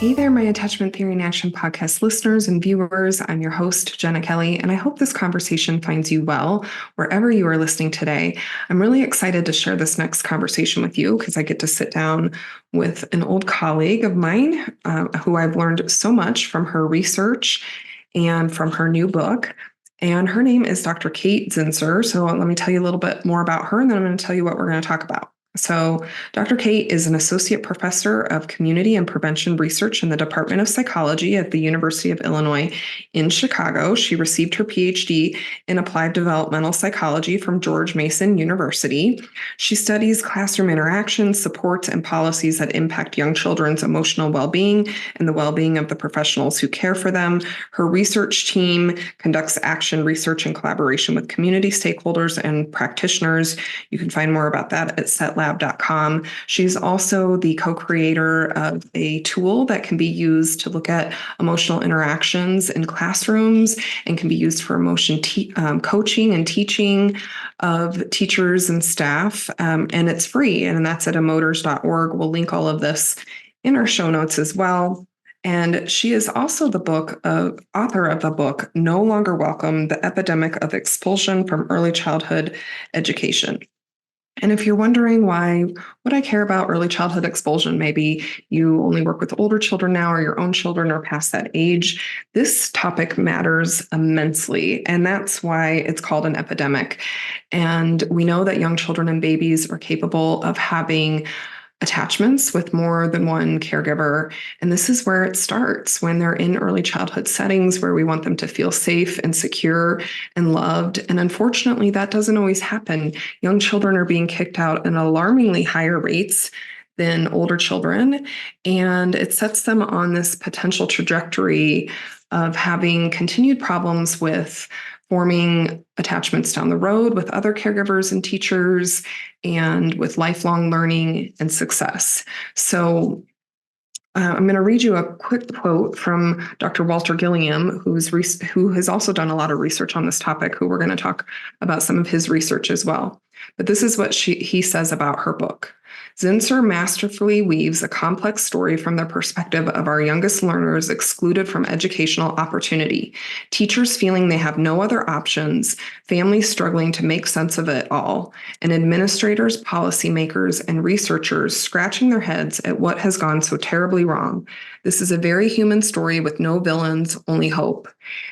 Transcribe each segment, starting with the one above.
Hey there, my Attachment Theory in Action podcast listeners and viewers. I'm your host, Jenna Kelly, and I hope this conversation finds you well wherever you are listening today. I'm really excited to share this next conversation with you because I get to sit down with an old colleague of mine who I've learned so much from her research and from her new book. And her name is Dr. Kate Zinsser. So let me tell you a little bit more about her, and then I'm going to tell you what we're going to talk about. So, Dr. Kate is an associate professor of community and prevention research in the Department of Psychology at the University of Illinois in Chicago. She received her PhD in applied developmental psychology from George Mason University. She studies classroom interactions, supports, and policies that impact young children's emotional well-being and the well-being of the professionals who care for them. Her research team conducts action research in collaboration with community stakeholders and practitioners. You can find more about that at setlab.com. She's also the co-creator of a tool that can be used to look at emotional interactions in classrooms and can be used for emotion coaching and teaching of teachers and staff. And it's free, and that's at EMOTERS.org. We'll link all of this in our show notes as well. And she is also the author of the book, No Longer Welcome, The Epidemic of Expulsion from Early Childhood Education. And if you're wondering why would I care about early childhood expulsion, maybe you only work with older children now or your own children are past that age, this topic matters immensely. And that's why it's called an epidemic. And we know that young children and babies are capable of having attachments with more than one caregiver. And this is where it starts when they're in early childhood settings where we want them to feel safe and secure and loved. And unfortunately, that doesn't always happen. Young children are being kicked out at alarmingly higher rates than older children. And it sets them on this potential trajectory of having continued problems with forming attachments down the road with other caregivers and teachers, and with lifelong learning and success. So I'm going to read you a quick quote from Dr. Walter Gilliam, who has also done a lot of research on this topic, who we're going to talk about some of his research as well. But this is what he says about her book. Zinsser masterfully weaves a complex story from the perspective of our youngest learners excluded from educational opportunity, teachers feeling they have no other options, families struggling to make sense of it all, and administrators, policymakers, and researchers scratching their heads at what has gone so terribly wrong. This is a very human story with no villains, only hope.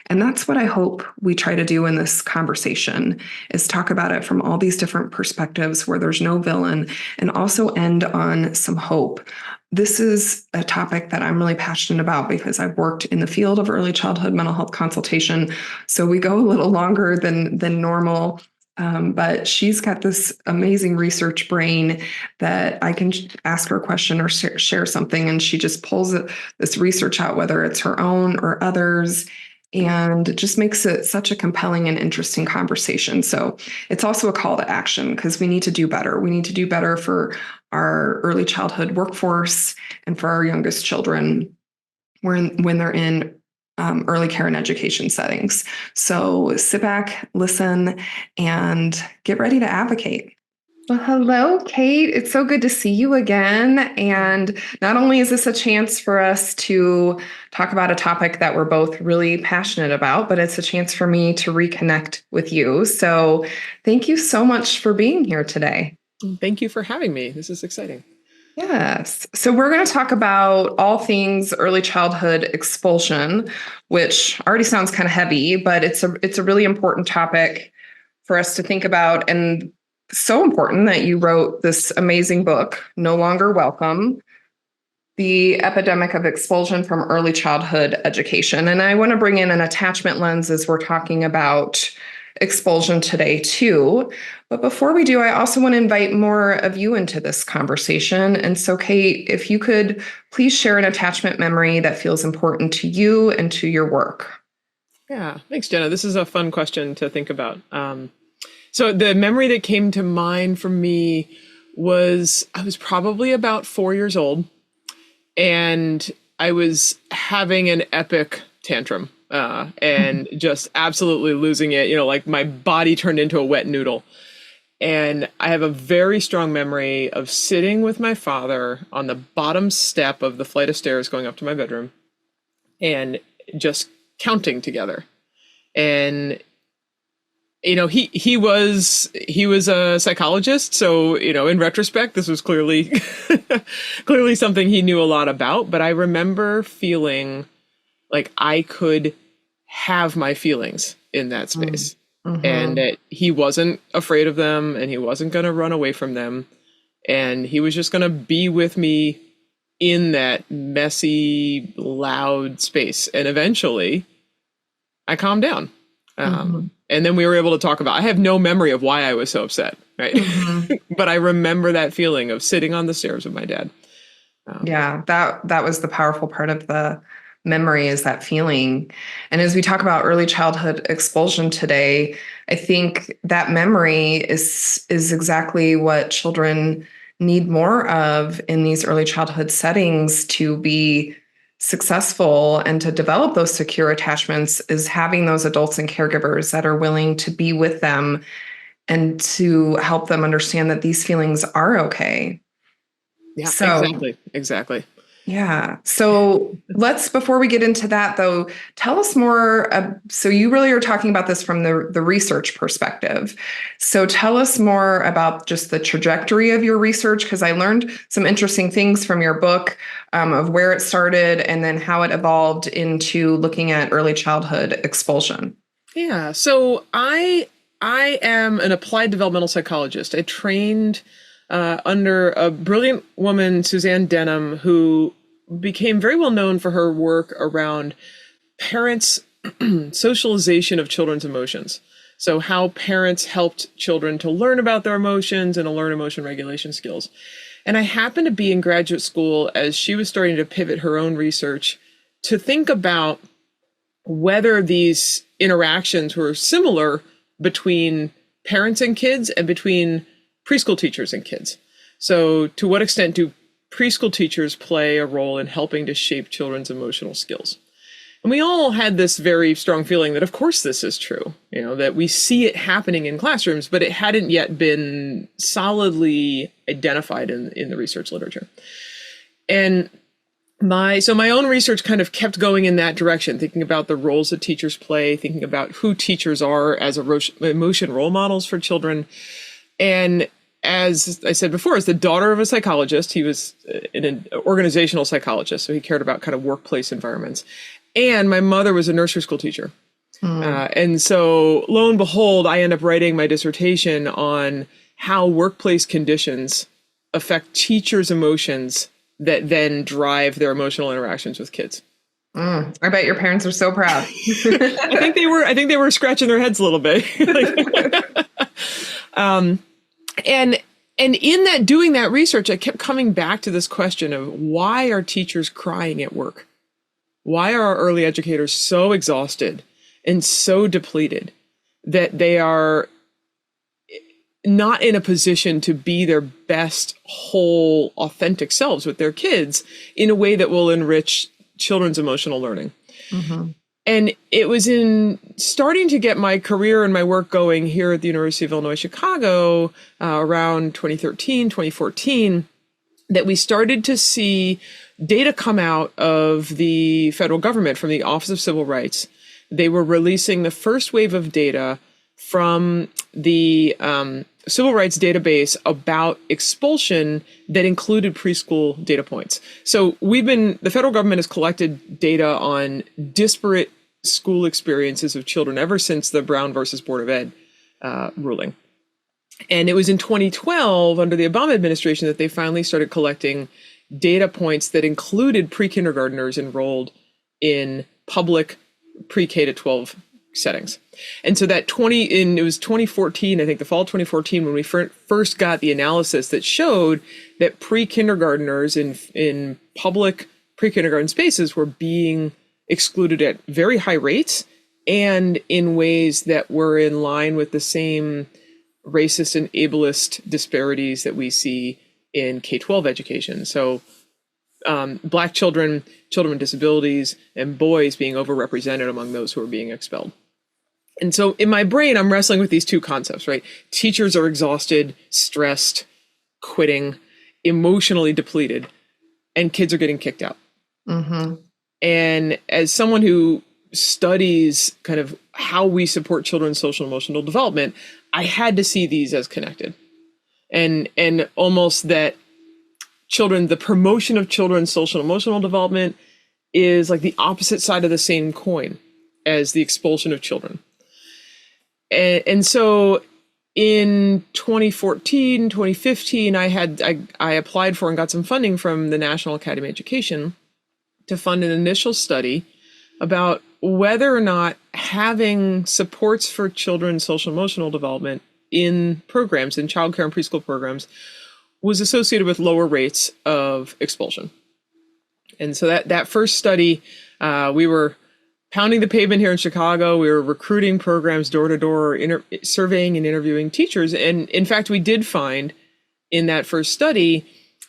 And that's what I hope we try to do in this conversation, is talk about it from all these different perspectives where there's no villain, and also end on some hope. This is a topic that I'm really passionate about because I've worked in the field of early childhood mental health consultation. So we go a little longer than normal. But she's got this amazing research brain that I can ask her a question or share something, and she just pulls this research out, whether it's her own or others, and it just makes it such a compelling and interesting conversation. So it's also a call to action because we need to do better. We need to do better for our early childhood workforce and for our youngest children when they're in early care and education settings. So sit back, listen, and get ready to advocate. Well, hello, Kate. It's so good to see you again. And not only is this a chance for us to talk about a topic that we're both really passionate about, but it's a chance for me to reconnect with you. So thank you so much for being here today. Thank you for having me. This is exciting. Yes. So we're going to talk about all things early childhood expulsion, which already sounds kind of heavy, but it's a really important topic for us to think about, and so important that you wrote this amazing book, No Longer Welcome, The Epidemic of Expulsion from Early Childhood Education. And I want to bring in an attachment lens as we're talking about expulsion today too. But before we do, I also want to invite more of you into this conversation. And so, Kate, if you could please share an attachment memory that feels important to you and to your work. Yeah, thanks, Jenna. This is a fun question to think about. So the memory that came to mind for me was I was probably about 4 years old, and I was having an epic tantrum and just absolutely losing it. You know, like my body turned into a wet noodle. And I have a very strong memory of sitting with my father on the bottom step of the flight of stairs going up to my bedroom and just counting together. And he was a psychologist, so in retrospect, this was clearly clearly something he knew a lot about. But I remember feeling like I could have my feelings in that space, and that he wasn't afraid of them, and he wasn't going to run away from them, and he was just going to be with me in that messy, loud space. And eventually, I calmed down. And then we were able to talk about, I have no memory of why I was so upset, right? But I remember that feeling of sitting on the stairs with my dad. Yeah, that was the powerful part of the memory, is that feeling. And as we talk about early childhood expulsion today, I think that memory is exactly what children need more of in these early childhood settings to be successful and to develop those secure attachments, is having those adults and caregivers that are willing to be with them and to help them understand that these feelings are okay. Yeah, So, exactly. Yeah. So before we get into that though, tell us more. So you really are talking about this from the research perspective. So tell us more about just the trajectory of your research, because I learned some interesting things from your book, of where it started and then how it evolved into looking at early childhood expulsion. Yeah. So I am an applied developmental psychologist. I trained under a brilliant woman, Suzanne Denham, who became very well known for her work around parents' socialization of children's emotions. So how parents helped children to learn about their emotions and to learn emotion regulation skills. And I happened to be in graduate school as she was starting to pivot her own research to think about whether these interactions were similar between parents and kids and between preschool teachers and kids. So to what extent do preschool teachers play a role in helping to shape children's emotional skills? And we all had this very strong feeling that, of course, this is true, that we see it happening in classrooms, but it hadn't yet been solidly identified in the research literature. And my own research kind of kept going in that direction, thinking about the roles that teachers play, thinking about who teachers are as emotion role models for children. And as I said before, as the daughter of a psychologist, he was an organizational psychologist, so he cared about kind of workplace environments. And my mother was a nursery school teacher. And so lo and behold, I end up writing my dissertation on how workplace conditions affect teachers' emotions that then drive their emotional interactions with kids. I bet your parents are so proud. I think they were scratching their heads a little bit. And in that, doing that research, I kept coming back to this question of, why are teachers crying at work? Why are our early educators so exhausted and so depleted that they are not in a position to be their best, whole, authentic selves with their kids in a way that will enrich children's emotional learning? And it was in starting to get my career and my work going here at the University of Illinois, Chicago, around 2013, 2014, that we started to see data come out of the federal government from the Office of Civil Rights. They were releasing the first wave of data from the civil rights database about expulsion that included preschool data points. So the federal government has collected data on disparate school experiences of children ever since the Brown versus Board of Ed ruling. And it was in 2012, under the Obama administration, that they finally started collecting data points that included pre-kindergartners enrolled in public pre-K to 12 settings. And so it was 2014, I think the fall of 2014, when we first got the analysis that showed that pre-kindergartners in public pre-kindergarten spaces were being excluded at very high rates and in ways that were in line with the same racist and ableist disparities that we see in K-12 education. So Black children, children with disabilities, and boys being overrepresented among those who are being expelled. And so in my brain, I'm wrestling with these two concepts, right? Teachers are exhausted, stressed, quitting, emotionally depleted, and kids are getting kicked out. Mm-hmm. And as someone who studies kind of how we support children's social and emotional development, I had to see these as connected. And almost that the promotion of children's social and emotional development is like the opposite side of the same coin as the expulsion of children. And so in 2014, 2015, I applied for and got some funding from the National Academy of Education to fund an initial study about whether or not having supports for children's social and emotional development in programs, in childcare and preschool programs, was associated with lower rates of expulsion. And so that first study, we were pounding the pavement here in Chicago. We were recruiting programs door to door, surveying and interviewing teachers. And in fact, we did find in that first study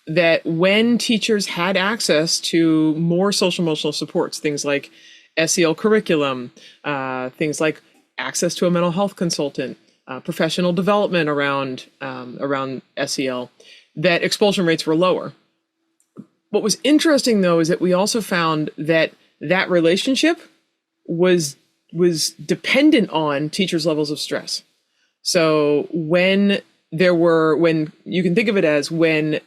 that when teachers had access to more social emotional supports, things like SEL curriculum, things like access to a mental health consultant, professional development around SEL, that expulsion rates were lower. What was interesting, though, is that we also found that relationship was dependent on teachers' levels of stress. So when you can think of it as when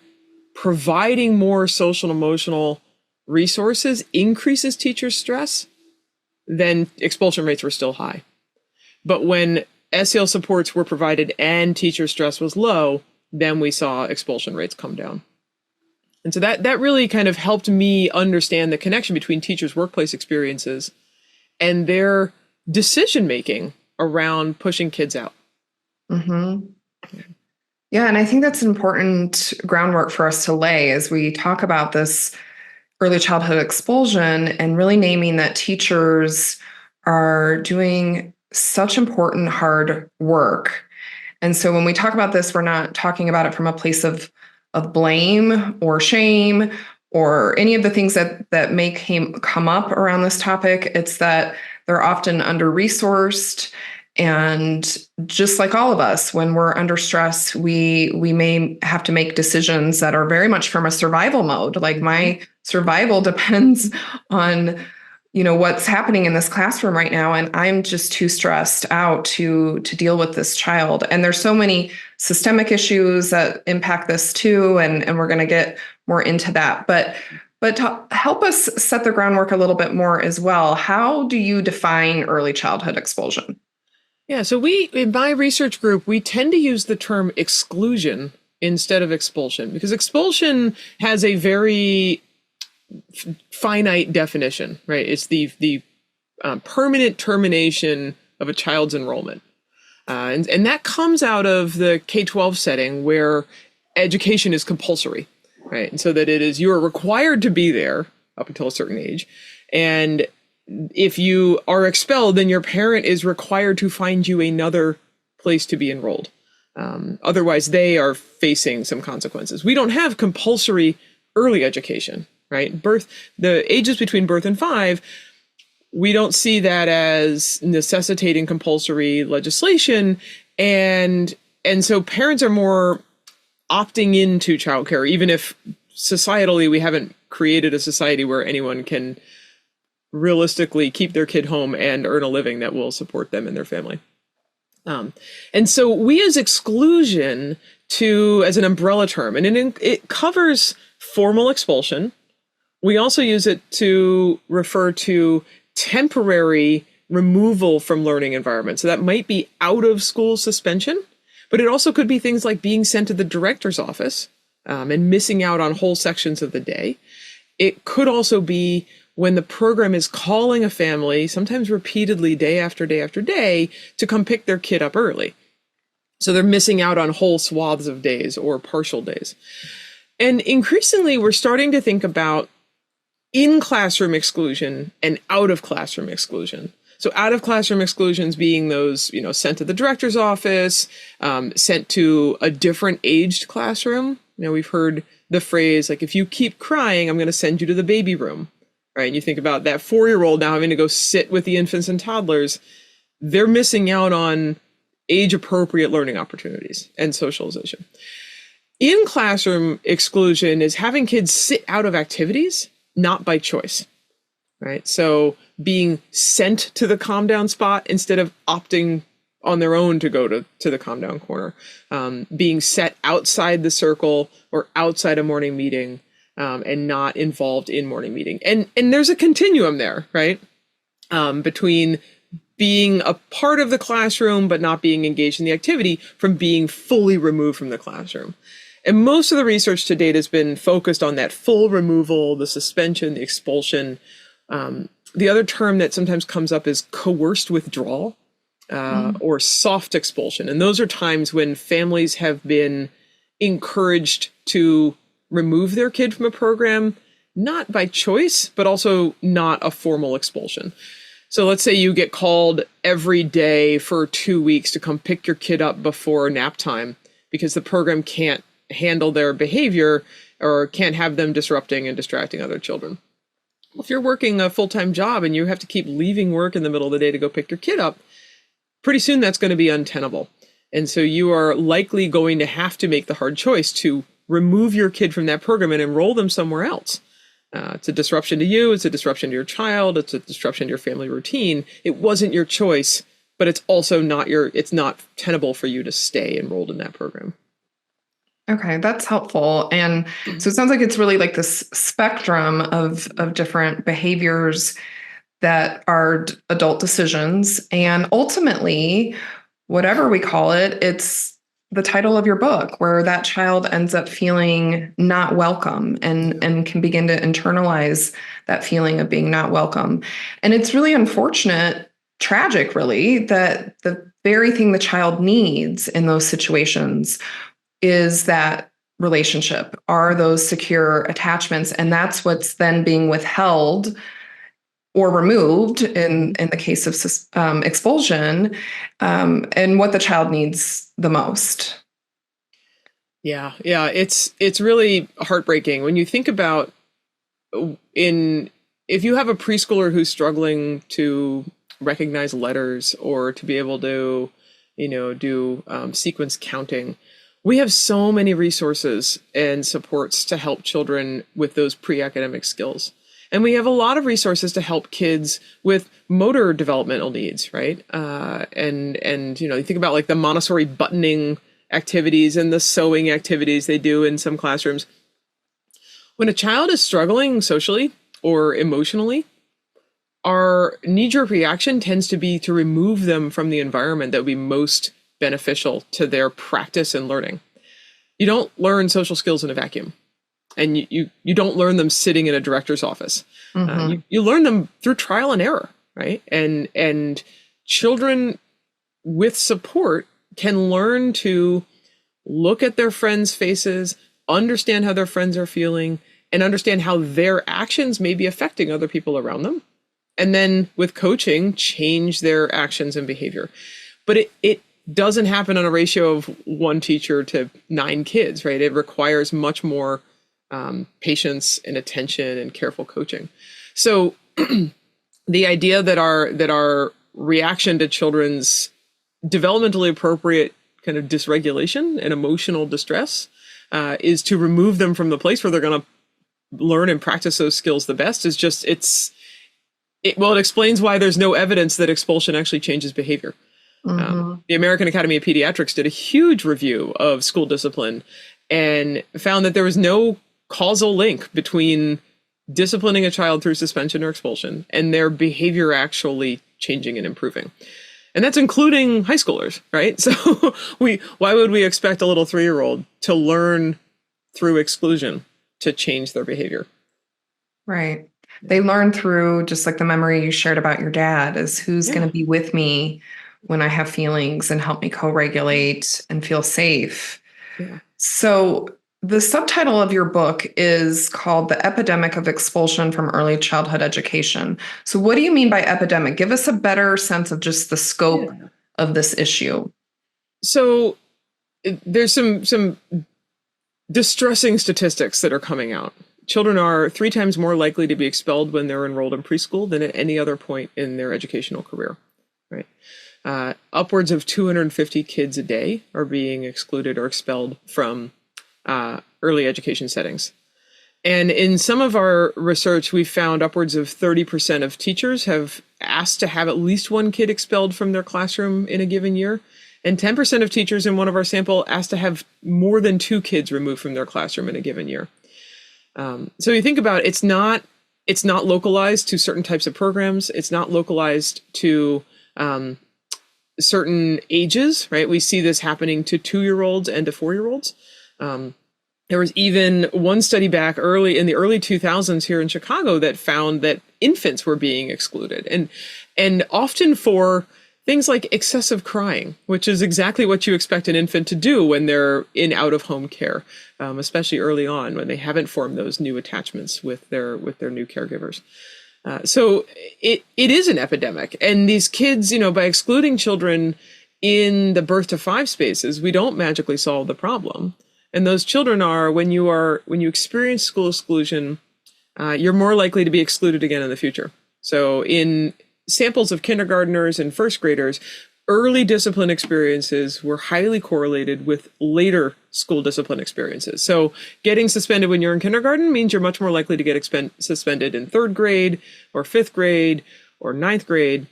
providing more social and emotional resources increases teachers' stress, then expulsion rates were still high. But when SEL supports were provided and teacher stress was low, then we saw expulsion rates come down. And so that really kind of helped me understand the connection between teachers' workplace experiences and their decision-making around pushing kids out. Mm-hmm. Yeah, and I think that's important groundwork for us to lay as we talk about this early childhood expulsion and really naming that teachers are doing such important hard work. And so when we talk about this, we're not talking about it from a place of blame or shame or any of the things that may come up around this topic. It's that they're often under-resourced. And just like all of us, when we're under stress, we may have to make decisions that are very much from a survival mode. Like my survival depends on, what's happening in this classroom right now. And I'm just too stressed out to deal with this child. And there's so many systemic issues that impact this too. And we're going to get more into that. But to help us set the groundwork a little bit more as well, how do you define early childhood expulsion? Yeah, so in my research group, we tend to use the term exclusion instead of expulsion because expulsion has a very finite definition, right? It's the permanent termination of a child's enrollment. And that comes out of the K-12 setting where education is compulsory, right? And so that you are required to be there up until a certain age. And if you are expelled, then your parent is required to find you another place to be enrolled. Otherwise, they are facing some consequences. We don't have compulsory early education, right? The ages between birth and 5, we don't see that as necessitating compulsory legislation. And so parents are more opting into childcare, even if societally we haven't created a society where anyone can realistically keep their kid home and earn a living that will support them and their family. And so we use exclusion as an umbrella term, and it covers formal expulsion. We also use it to refer to temporary removal from learning environment. So that might be out of school suspension, but it also could be things like being sent to the director's office and missing out on whole sections of the day. It could also be when the program is calling a family, sometimes repeatedly, day after day after day, to come pick their kid up early. So they're missing out on whole swaths of days or partial days. And increasingly, we're starting to think about in-classroom exclusion and out-of-classroom exclusion. So out-of-classroom exclusions being those, sent to the director's office, sent to a different aged classroom. We've heard the phrase, like, if you keep crying, I'm going to send you to the baby room. Right. And you think about that 4-year-old now having to go sit with the infants and toddlers. they're missing out on age-appropriate learning opportunities and socialization. In classroom exclusion is having kids sit out of activities, not by choice, right? So being sent to the calm down spot instead of opting on their own to go to the calm down corner, being set outside the circle or outside a morning meeting, and not involved in morning meeting. And there's a continuum there, right? Between being a part of the classroom, but not being engaged in the activity, from being fully removed from the classroom. And most of the research to date has been focused on that full removal, the suspension, the expulsion. The other term that sometimes comes up is coerced withdrawal, or soft expulsion. And those are times when families have been encouraged to remove their kid from a program, not by choice, but also not a formal expulsion. So let's say you get called every day for 2 weeks to come pick your kid up before nap time because the program can't handle their behavior or can't have them disrupting and distracting other children. Well, if you're working a full-time job and you have to keep leaving work in the middle of the day to go pick your kid up, pretty soon that's going to be untenable. And so you are likely going to have to make the hard choice to remove your kid from that program and enroll them somewhere else. It's a disruption to you. It's a disruption to your child. It's a disruption to your family routine. It wasn't your choice, but it's also it's not tenable for you to stay enrolled in that program. Okay, that's helpful. And so it sounds like it's really like this spectrum of different behaviors that are adult decisions. And ultimately, whatever we call it, it's the title of your book, where that child ends up feeling not welcome and can begin to internalize that feeling of being not welcome. And it's really unfortunate, tragic, really, that the very thing the child needs in those situations is that relationship, are those secure attachments. And that's what's then being withheld or removed in the case of expulsion, and what the child needs the most. Yeah, it's really heartbreaking when you think about if you have a preschooler who's struggling to recognize letters or to be able to, do sequence counting. We have so many resources and supports to help children with those pre-academic skills. And we have a lot of resources to help kids with motor developmental needs, right? And you think about like the Montessori buttoning activities and the sewing activities they do in some classrooms. When a child is struggling socially or emotionally, our knee-jerk reaction tends to be to remove them from the environment that would be most beneficial to their practice and learning. You don't learn social skills in a vacuum. And you don't learn them sitting in a director's office. Mm-hmm. You learn them through trial and error, right? And children with support can learn to look at their friends' faces, understand how their friends are feeling, and understand how their actions may be affecting other people around them. And then with coaching, change their actions and behavior. But it doesn't happen on a ratio of 1 teacher to 9 kids, right? It requires much more patience and attention and careful coaching. So the idea that our reaction to children's developmentally appropriate kind of dysregulation and emotional distress is to remove them from the place where they're going to learn and practice those skills the best is just, it explains why there's no evidence that expulsion actually changes behavior. Mm-hmm. The American Academy of Pediatrics did a huge review of school discipline and found that there was no causal link between disciplining a child through suspension or expulsion and their behavior actually changing and improving. And that's including high schoolers, right? So why would we expect a little 3-year-old to learn through exclusion to change their behavior? Right. They learn through just like the memory you shared about your dad is who's going to be with me when I have feelings and help me co-regulate and feel safe. Yeah. So the subtitle of your book is called The Epidemic of Expulsion from Early Childhood Education. So what do you mean by epidemic? Give us a better sense of just the scope of this issue. So there's some distressing statistics that are coming out. Children are 3 times more likely to be expelled when they're enrolled in preschool than at any other point in their educational career, right? upwards of 250 kids a day are being excluded or expelled from early education settings. And in some of our research, we found upwards of 30% of teachers have asked to have at least one kid expelled from their classroom in a given year. And 10% of teachers in one of our sample asked to have more than 2 kids removed from their classroom in a given year. So you think about it, it's not localized to certain types of programs. It's not localized to certain ages, right? We see this happening to 2-year-olds and to 4-year-olds. There was even one study back in the early 2000s here in Chicago that found that infants were being excluded, and often for things like excessive crying, which is exactly what you expect an infant to do when they're in out-of-home care, especially early on when they haven't formed those new attachments with their new caregivers. So it is an epidemic, and these kids, by excluding children in the birth to 5 spaces, we don't magically solve the problem. And those children are, when you experience school exclusion, you're more likely to be excluded again in the future. So in samples of kindergartners and first graders, early discipline experiences were highly correlated with later school discipline experiences. So getting suspended when you're in kindergarten means you're much more likely to get suspended in 3rd grade or 5th grade or 9th grade.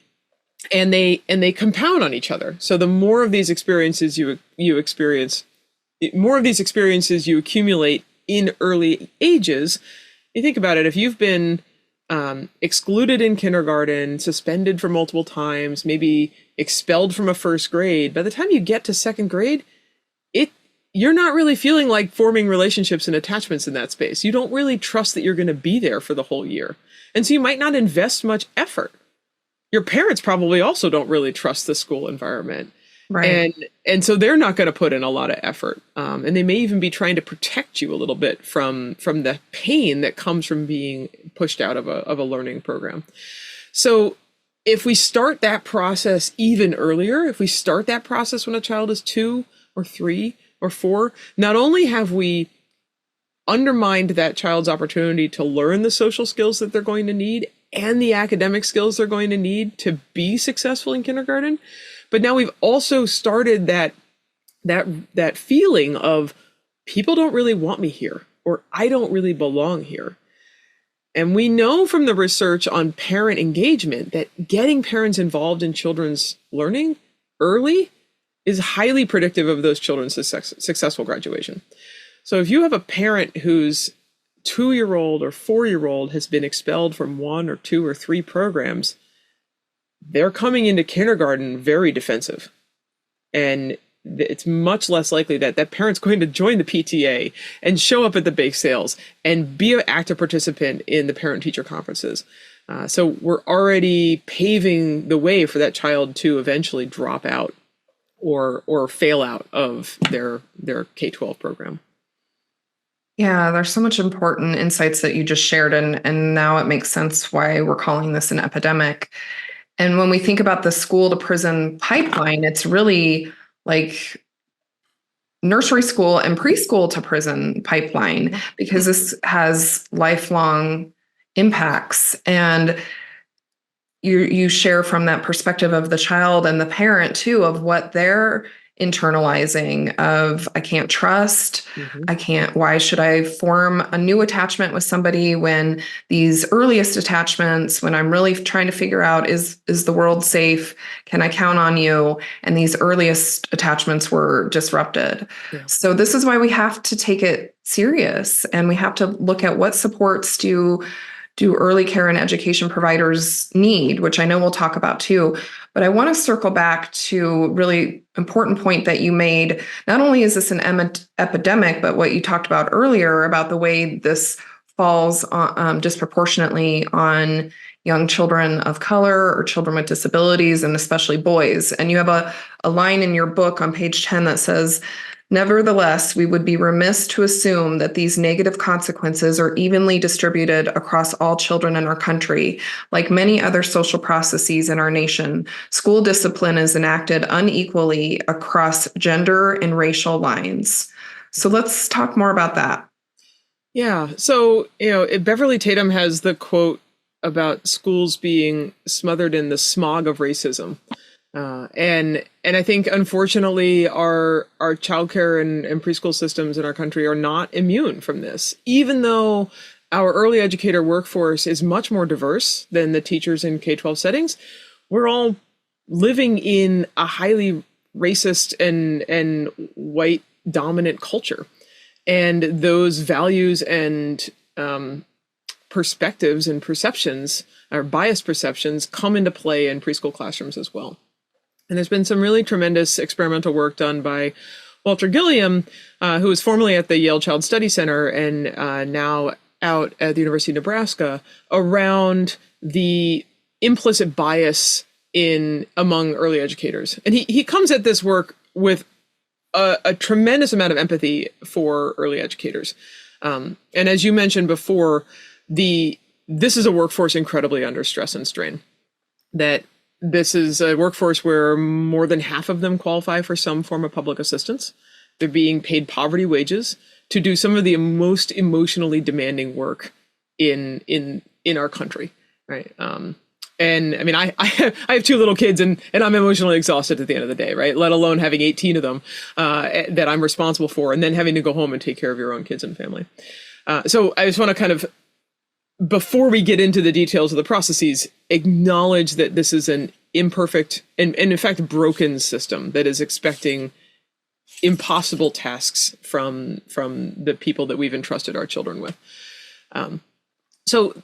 And they compound on each other. So the more of these experiences you experience, more of these experiences you accumulate in early ages. You think about it, if you've been excluded in kindergarten, suspended for multiple times, maybe expelled from a 1st grade, by the time you get to 2nd grade, you're not really feeling like forming relationships and attachments in that space. You don't really trust that you're going to be there for the whole year. And so you might not invest much effort. Your parents probably also don't really trust the school environment. Right. And so they're not going to put in a lot of effort. And they may even be trying to protect you a little bit from the pain that comes from being pushed out of a learning program. So if we start that process even earlier, if we start that process when a child is 2 or 3 or 4, not only have we undermined that child's opportunity to learn the social skills that they're going to need and the academic skills they're going to need to be successful in kindergarten, but now we've also started that feeling of people don't really want me here, or I don't really belong here. And we know from the research on parent engagement that getting parents involved in children's learning early is highly predictive of those children's successful graduation. So if you have a parent whose 2-year-old or 4-year-old has been expelled from 1 or 2 or 3 programs, they're coming into kindergarten very defensive. And it's much less likely that that parent's going to join the PTA and show up at the bake sales and be an active participant in the parent-teacher conferences. So we're already paving the way for that child to eventually drop out or fail out of their K-12 program. Yeah, there's so much important insights that you just shared, and now it makes sense why we're calling this an epidemic. And when we think about the school to prison pipeline, it's really like nursery school and preschool to prison pipeline, because this has lifelong impacts. And you share from that perspective of the child and the parent too, of what they're internalizing of, I can't trust, why should I form a new attachment with somebody when these earliest attachments, when I'm really trying to figure out, is the world safe? Can I count on you? And these earliest attachments were disrupted. Yeah. So this is why we have to take it serious, and we have to look at what supports do early care and education providers need, which I know we'll talk about too. But I want to circle back to a really important point that you made. Not only is this an epidemic, but what you talked about earlier about the way this falls disproportionately on young children of color or children with disabilities, and especially boys. And you have a line in your book on page 10 that says, "Nevertheless, we would be remiss to assume that these negative consequences are evenly distributed across all children in our country. Like many other social processes in our nation, school discipline is enacted unequally across gender and racial lines." So let's talk more about that. Yeah. So, Beverly Tatum has the quote about schools being smothered in the smog of racism. And I think, unfortunately, our childcare and preschool systems in our country are not immune from this, even though our early educator workforce is much more diverse than the teachers in K-12 settings. We're all living in a highly racist and white dominant culture. And those values and perspectives and perceptions, or biased perceptions, come into play in preschool classrooms as well. And there's been some really tremendous experimental work done by Walter Gilliam, who was formerly at the Yale Child Study Center and now out at the University of Nebraska, around the implicit bias among early educators. And he comes at this work with a tremendous amount of empathy for early educators. And as you mentioned before, this is a workforce incredibly under stress and strain. That this is a workforce where more than half of them qualify for some form of public assistance. They're being paid poverty wages to do some of the most emotionally demanding work in our country, right? And I mean, I have two little kids, and I'm emotionally exhausted at the end of the day, right? Let alone having 18 of them that I'm responsible for, and then having to go home and take care of your own kids and family. So I just want to kind of, before we get into the details of the processes, acknowledge that this is an imperfect and in fact broken system that is expecting impossible tasks from the people that we've entrusted our children with. So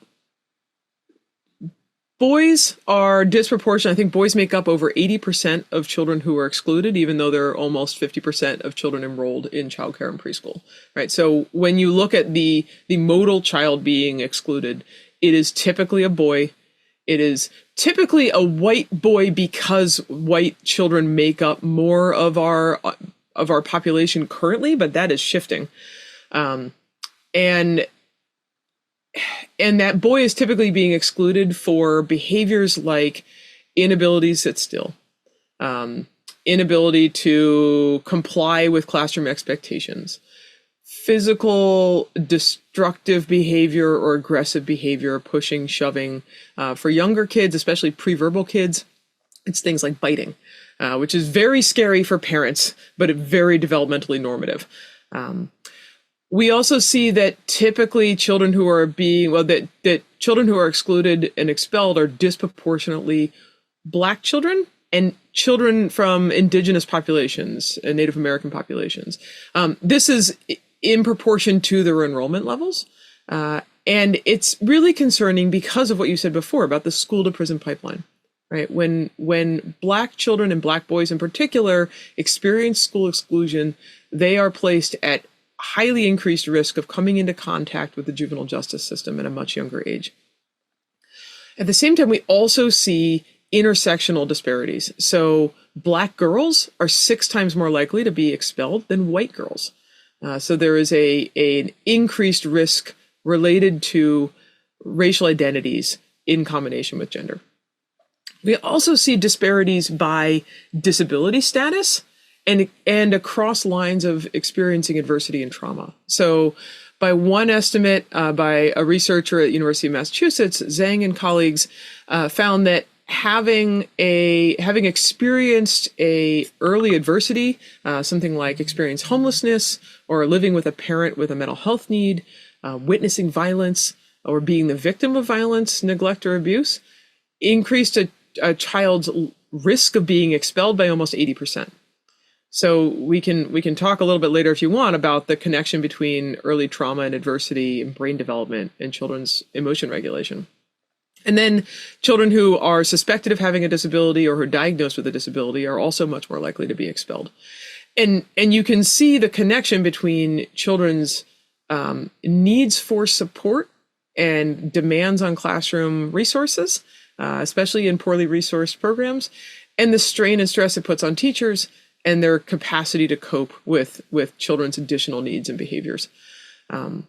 boys are disproportionate. I think boys make up over 80% of children who are excluded, even though there are almost 50% of children enrolled in childcare and preschool, right? So when you look at the modal child being excluded, it is typically a boy. It is typically a white boy because white children make up more of our population currently, but that is shifting. And that boy is typically being excluded for behaviors like inability to sit still, inability to comply with classroom expectations, physical destructive behavior or aggressive behavior, pushing, shoving. For younger kids, especially pre-verbal kids, it's things like biting, which is very scary for parents, but very developmentally normative. We also see that typically children who are that children who are excluded and expelled are disproportionately Black children and children from indigenous populations and Native American populations. This is in proportion to their enrollment levels. And it's really concerning because of what you said before about the school to prison pipeline, right? When Black children and Black boys in particular experience school exclusion, they are placed at highly increased risk of coming into contact with the juvenile justice system at a much younger age. At the same time, we also see intersectional disparities. So Black girls are 6 times more likely to be expelled than white girls. So there is an increased risk related to racial identities in combination with gender. We also see disparities by disability status and across lines of experiencing adversity and trauma. So by one estimate by a researcher at the University of Massachusetts, Zhang and colleagues found that having experienced a early adversity, something like experience homelessness or living with a parent with a mental health need, witnessing violence or being the victim of violence, neglect, or abuse, increased a child's risk of being expelled by almost 80%. So we can talk a little bit later if you want about the connection between early trauma and adversity and brain development and children's emotion regulation. And then children who are suspected of having a disability or who are diagnosed with a disability are also much more likely to be expelled. And you can see the connection between children's needs for support and demands on classroom resources, especially in poorly resourced programs, and the strain and stress it puts on teachers and their capacity to cope with children's additional needs and behaviors. So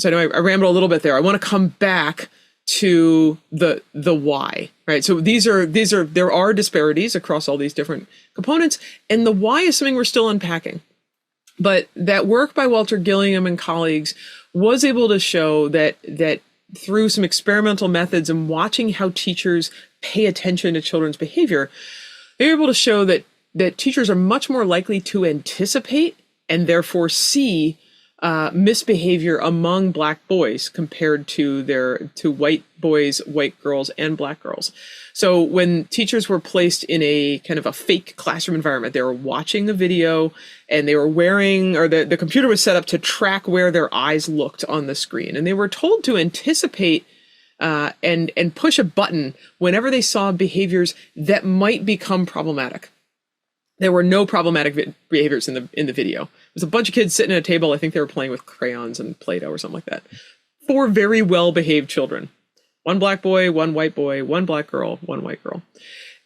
I know I rambled a little bit there. I want to come back to the why, right? So there are disparities across all these different components, and the why is something we're still unpacking. But that work by Walter Gilliam and colleagues was able to show that through some experimental methods and watching how teachers pay attention to children's behavior, they were able to show that teachers are much more likely to anticipate and therefore see misbehavior among Black boys compared to white boys, white girls, and Black girls. So when teachers were placed in a kind of a fake classroom environment, they were watching a video and they were wearing, or the computer was set up to track where their eyes looked on the screen. And they were told to anticipate and push a button whenever they saw behaviors that might become problematic. There were no problematic behaviors in the video. It was a bunch of kids sitting at a table. I think they were playing with crayons and Play-Doh or something like that. 4 very well-behaved children. 1 Black boy, 1 white boy, 1 Black girl, 1 white girl.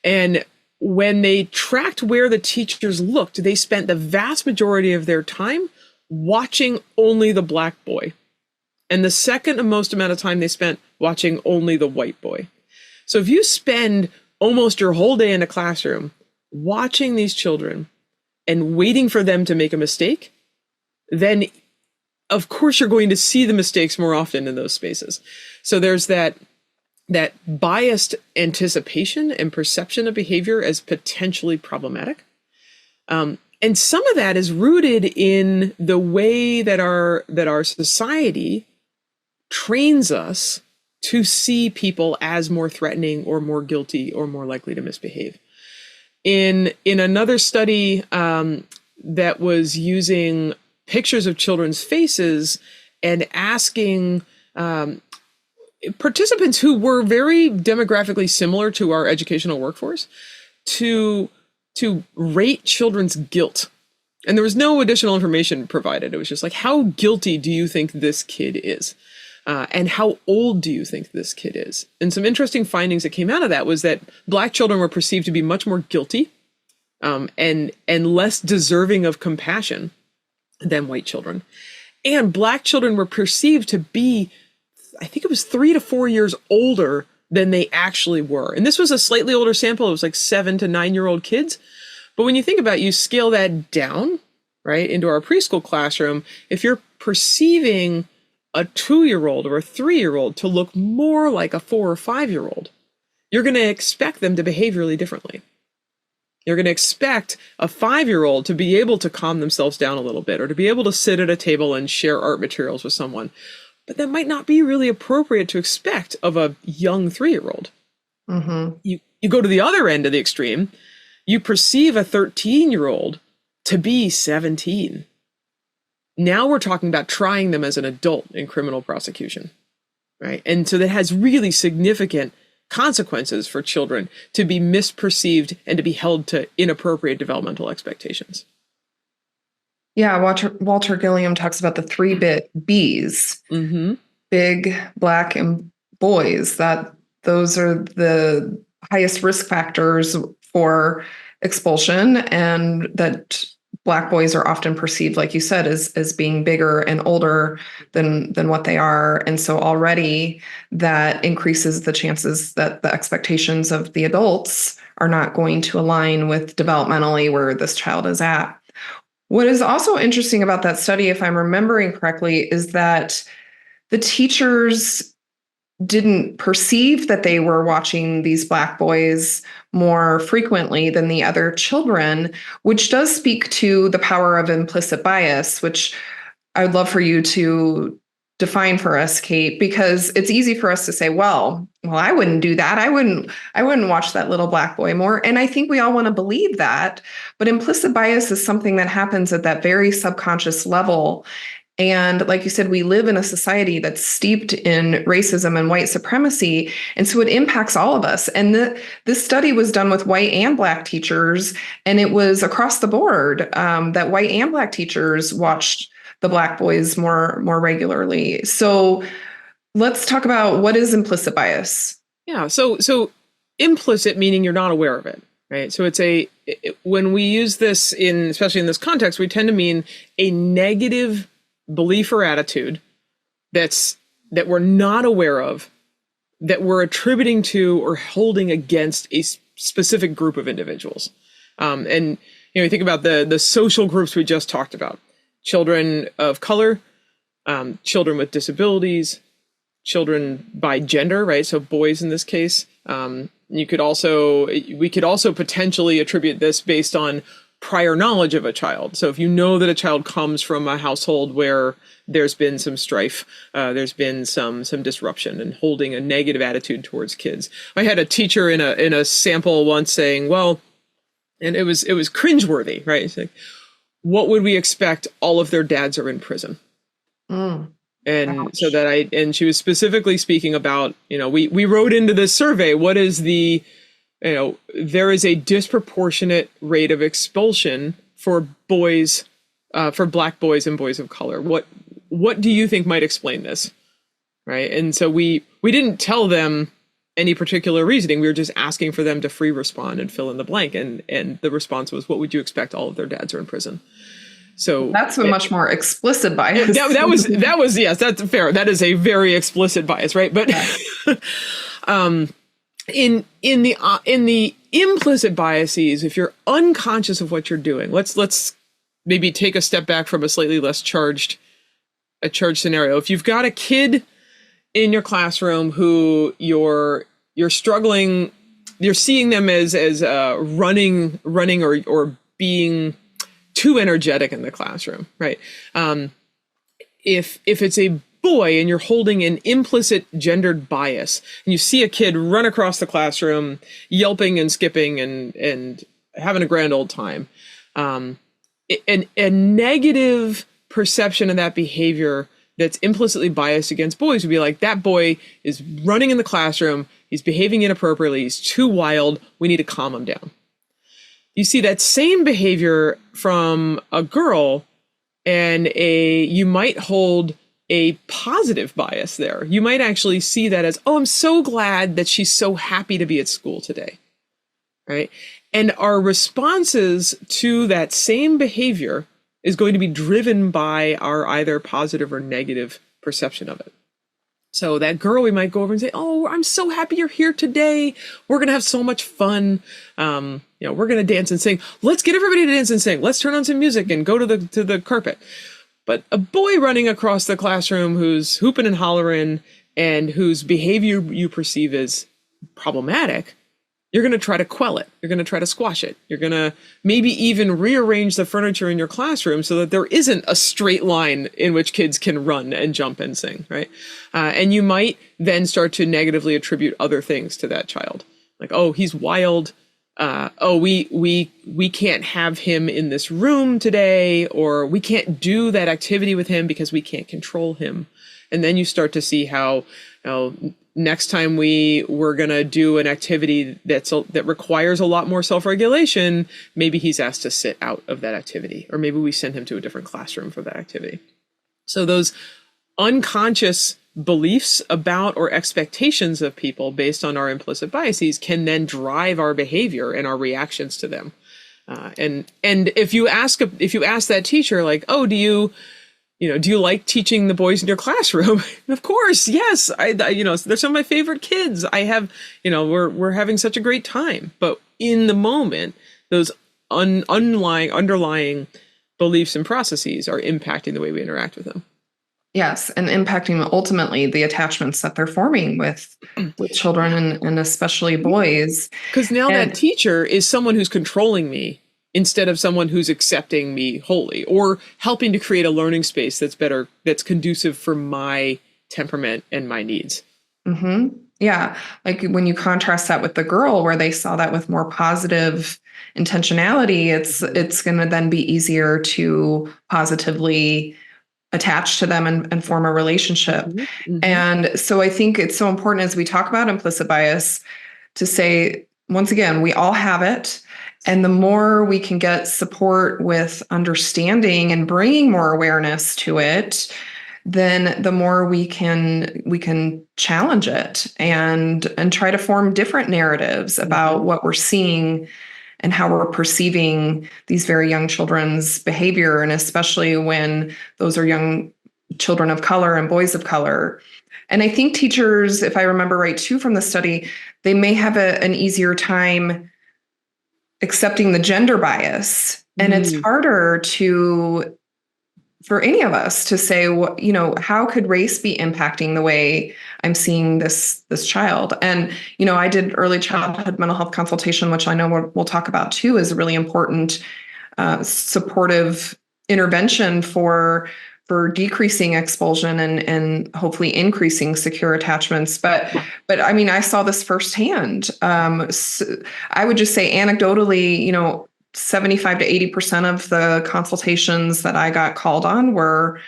And when they tracked where the teachers looked, they spent the vast majority of their time watching only the Black boy. And the second most amount of time they spent watching only the white boy. So if you spend almost your whole day in a classroom watching these children and waiting for them to make a mistake, then of course you're going to see the mistakes more often in those spaces. So there's that biased anticipation and perception of behavior as potentially problematic. And some of that is rooted in the way that our society trains us to see people as more threatening or more guilty or more likely to misbehave. In another study that was using pictures of children's faces and asking participants who were very demographically similar to our educational workforce to rate children's guilt. And there was no additional information provided. It was just like, how guilty do you think this kid is? And how old do you think this kid is? And some interesting findings that came out of that was that Black children were perceived to be much more guilty and less deserving of compassion than white children. And Black children were perceived to be, I think it was 3 to 4 years older than they actually were. And this was a slightly older sample. It was like 7 to 9-year-old kids. But when you think about it, you scale that down, right, into our preschool classroom, if you're perceiving a 2-year-old or a 3-year-old to look more like a 4 or 5-year-old, you're going to expect them to behave really differently. You're going to expect a 5-year-old to be able to calm themselves down a little bit, or to be able to sit at a table and share art materials with someone. But that might not be really appropriate to expect of a young 3-year-old. Mm-hmm. You go to the other end of the extreme, you perceive a 13-year-old to be 17. Now we're talking about trying them as an adult in criminal prosecution, right? And so that has really significant consequences for children to be misperceived and to be held to inappropriate developmental expectations. Yeah, Walter Gilliam talks about the 3-bit Bs, mm-hmm. Big, Black, and boys, that those are the highest risk factors for expulsion, and that Black boys are often perceived, like you said, as being bigger and older than what they are. And so already that increases the chances that the expectations of the adults are not going to align with developmentally where this child is at. What is also interesting about that study, if I'm remembering correctly, is that the teachers didn't perceive that they were watching these Black boys more frequently than the other children, which does speak to the power of implicit bias, which I would love for you to define for us, Kate, because it's easy for us to say, well, I wouldn't do that. I wouldn't watch that little Black boy more. And I think we all want to believe that. But implicit bias is something that happens at that very subconscious level. And like you said, we live in a society that's steeped in racism and white supremacy. And so it impacts all of us. And this study was done with white and Black teachers. And it was across the board that white and Black teachers watched the Black boys more regularly. So let's talk about, what is implicit bias? Yeah. So implicit meaning you're not aware of it, right? So when we use this especially in this context, we tend to mean a negative belief or attitude that we're not aware of, that we're attributing to or holding against a specific group of individuals. And you think about the social groups we just talked about: children of color, children with disabilities, children by gender, right? So boys in this case, we could also potentially attribute this based on prior knowledge of a child. So if you know that a child comes from a household where there's been some strife, there's been some disruption and holding a negative attitude towards kids. I had a teacher in a sample once saying, well, and it was cringeworthy, right? It's like, what would we expect? All of their dads are in prison. And Ouch. so and she was specifically speaking about, we wrote into this survey, what is the, there is a disproportionate rate of expulsion for boys, for Black boys and boys of color. What do you think might explain this? Right. And so we didn't tell them any particular reasoning. We were just asking for them to free respond and fill in the blank. And the response was, what would you expect? All of their dads are in prison. So that's a much more explicit bias. That was yes, that's fair. That is a very explicit bias, right? But in the implicit biases, if you're unconscious of what you're doing, let's maybe take a step back from a slightly less charged scenario. If you've got a kid in your classroom who you're struggling, you're seeing them as running or being too energetic in the classroom, right? If it's a boy and you're holding an implicit gendered bias and you see a kid run across the classroom yelping and skipping and having a grand old time, a negative perception of that behavior that's implicitly biased against boys would be like, that boy is running in the classroom, he's behaving inappropriately, he's too wild, we need to calm him down. You see that same behavior from a girl and you might hold a positive bias there. You might actually see that as, oh, I'm so glad that she's so happy to be at school today, right? And our responses to that same behavior is going to be driven by our either positive or negative perception of it. So that girl, we might go over and say, oh, I'm so happy you're here today. We're going to have so much fun. We're going to dance and sing. Let's get everybody to dance and sing. Let's turn on some music and go to the carpet. But a boy running across the classroom who's hooping and hollering and whose behavior you perceive as problematic, you're going to try to quell it. You're going to try to squash it. You're going to maybe even rearrange the furniture in your classroom so that there isn't a straight line in which kids can run and jump and sing, right? And you might then start to negatively attribute other things to that child. Like, oh, he's wild. We can't have him in this room today, or we can't do that activity with him because we can't control him. And then you start to see how, next time we're going to do an activity that requires a lot more self-regulation, maybe he's asked to sit out of that activity, or maybe we send him to a different classroom for that activity. So those unconscious beliefs about or expectations of people based on our implicit biases can then drive our behavior and our reactions to them. And if you ask that teacher, like, oh, do you like teaching the boys in your classroom? Of course, yes. They're some of my favorite kids. I have, we're having such a great time. But in the moment, those underlying beliefs and processes are impacting the way we interact with them. Yes, and impacting ultimately the attachments that they're forming with children and especially boys. Because now that teacher is someone who's controlling me instead of someone who's accepting me wholly or helping to create a learning space that's better, that's conducive for my temperament and my needs. Mm-hmm. Yeah. Like when you contrast that with the girl where they saw that with more positive intentionality, it's going to then be easier to positively attach to them and form a relationship. Mm-hmm. And so I think it's so important as we talk about implicit bias to say, once again, we all have it. And the more we can get support with understanding and bringing more awareness to it, then the more we can challenge it and try to form different narratives about what we're seeing and how we're perceiving these very young children's behavior, and especially when those are young children of color and boys of color. And I think teachers, if I remember right too from the study, they may have an easier time accepting the gender bias. And it's harder to for any of us to say, what, how could race be impacting the way I'm seeing this child? And, I did early childhood mental health consultation, which I know we'll talk about too, is a really important supportive intervention for decreasing expulsion and hopefully increasing secure attachments. But I mean, I saw this firsthand. So I would just say anecdotally, 75 to 80% of the consultations that I got called on were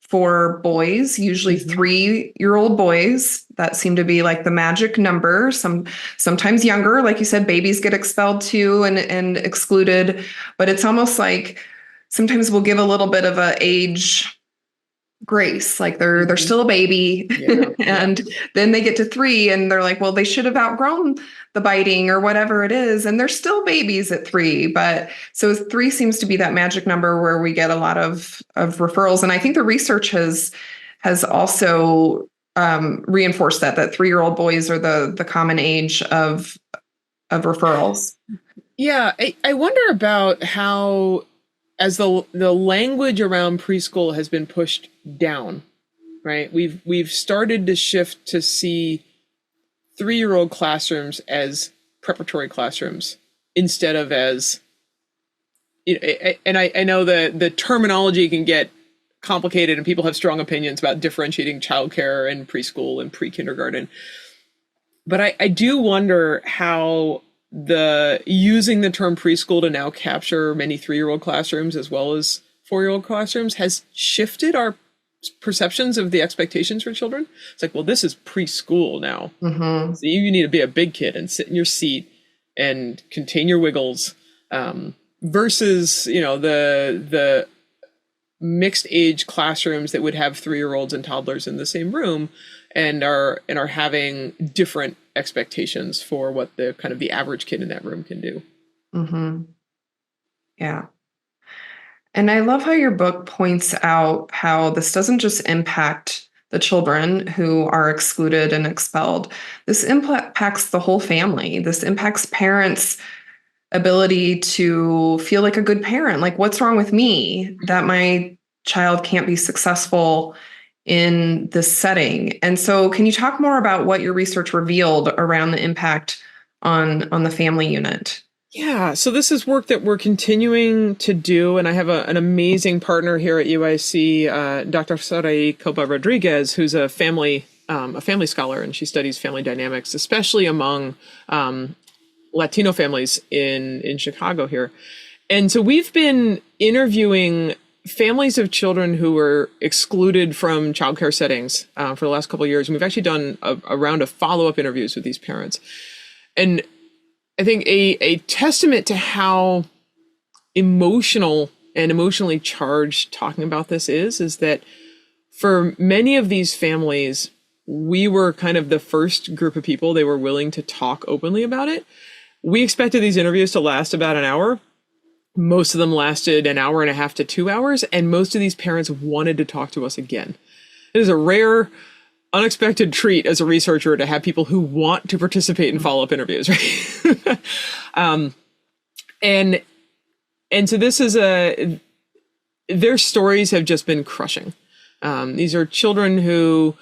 for boys, usually 3-year-old boys. That seemed to be like the magic number. Sometimes younger, like you said, babies get expelled too and excluded. But it's almost like sometimes we'll give a little bit of a age grace, like they're still a baby. And then they get to 3 and they're like, well, they should have outgrown the biting or whatever it is, and they're still babies at 3. But so 3 seems to be that magic number where we get a lot of referrals. And I think the research has also reinforced that 3-year-old boys are the common age of referrals. Yeah, I wonder about how, as the language around preschool has been pushed down, right? We've started to shift to see 3-year-old classrooms as preparatory classrooms instead of as, and I know the terminology can get complicated and people have strong opinions about differentiating childcare and preschool and pre-kindergarten. But I do wonder how using the term preschool to now capture many 3-year-old classrooms as well as 4-year-old classrooms has shifted our perceptions of the expectations for children. It's like, well, this is preschool now. So you need to be a big kid and sit in your seat and contain your wiggles, versus, the mixed age classrooms that would have 3-year-olds and toddlers in the same room and are having different expectations for what the kind of the average kid in that room can do. Yeah. And I love how your book points out how this doesn't just impact the children who are excluded and expelled. This impacts the whole family. This impacts parents' ability to feel like a good parent. Like, what's wrong with me that my child can't be successful in this setting? And so can you talk more about what your research revealed around the impact on the family unit? Yeah, so this is work that we're continuing to do, and I have an amazing partner here at UIC, Dr. Sarai Coba Rodriguez, who's a family scholar, and she studies family dynamics, especially among Latino families in Chicago here. And so we've been interviewing families of children who were excluded from childcare settings for the last couple of years, and we've actually done a round of follow-up interviews with these parents. And I think a testament to how emotional and emotionally charged talking about this is that for many of these families, we were kind of the first group of people they were willing to talk openly about it. We expected these interviews to last about an hour. Most of them lasted an hour and a half to 2 hours, and most of these parents wanted to talk to us again. It is a rare, unexpected treat as a researcher to have people who want to participate in follow-up interviews, right? And so this is their stories have just been crushing. These are children who,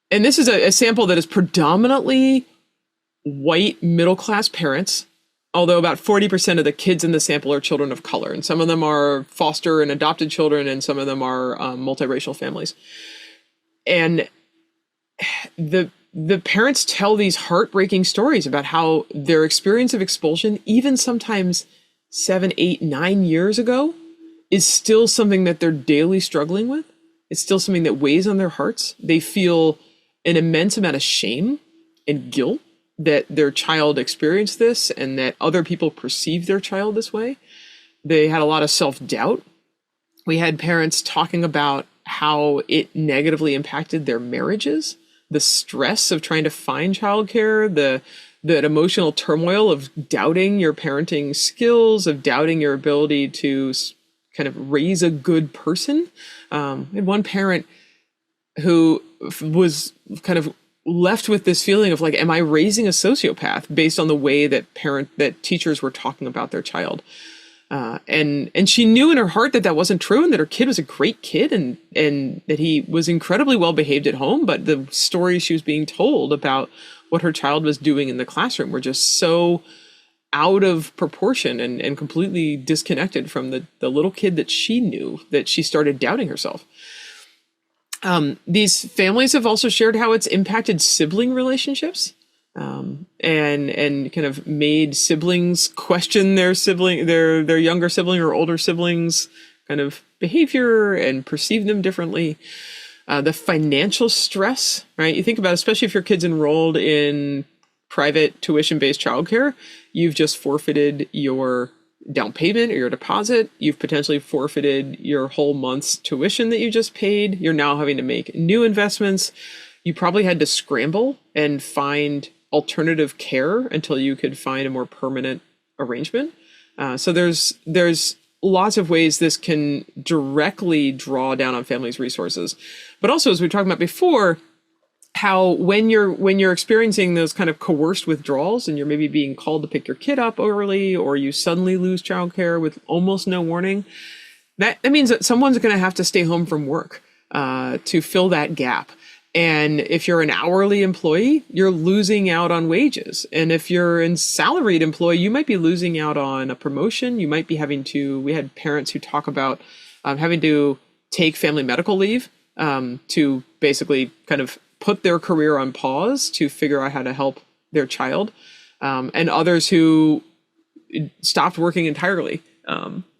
and this is a sample that is predominantly white middle-class parents, although about 40% of the kids in the sample are children of color, and some of them are foster and adopted children, and some of them are multiracial families. And the parents tell these heartbreaking stories about how their experience of expulsion, even sometimes 7, 8, 9 years ago, is still something that they're daily struggling with. It's still something that weighs on their hearts. They feel an immense amount of shame and guilt that their child experienced this and that other people perceive their child this way. They had a lot of self-doubt. We had parents talking about how it negatively impacted their marriages, the stress of trying to find childcare, the emotional turmoil of doubting your parenting skills, of doubting your ability to kind of raise a good person. And one parent who was kind of left with this feeling of like, am I raising a sociopath based on the way that teachers were talking about their child? And she knew in her heart that that wasn't true, and that her kid was a great kid, and that he was incredibly well behaved at home. But the stories she was being told about what her child was doing in the classroom were just so out of proportion and completely disconnected from the little kid that she knew, that she started doubting herself. These families have also shared how it's impacted sibling relationships, and kind of made siblings question their younger sibling or older siblings kind of behavior and perceive them differently. The financial stress, right? You think about, especially if your kid's enrolled in private tuition-based childcare, you've just forfeited your down payment or your deposit. You've potentially forfeited your whole month's tuition that you just paid. You're now having to make new investments. You probably had to scramble and find alternative care until you could find a more permanent arrangement. So there's lots of ways this can directly draw down on families' resources. But also, as we were talking about before, how when you're experiencing those kind of coerced withdrawals, and you're maybe being called to pick your kid up early, or you suddenly lose childcare with almost no warning, that means that someone's going to have to stay home from work to fill that gap. And if you're an hourly employee, you're losing out on wages. And if you're a salaried employee, you might be losing out on a promotion. You might be we had parents who talk about having to take family medical leave to basically kind of put their career on pause to figure out how to help their child, and others who stopped working entirely.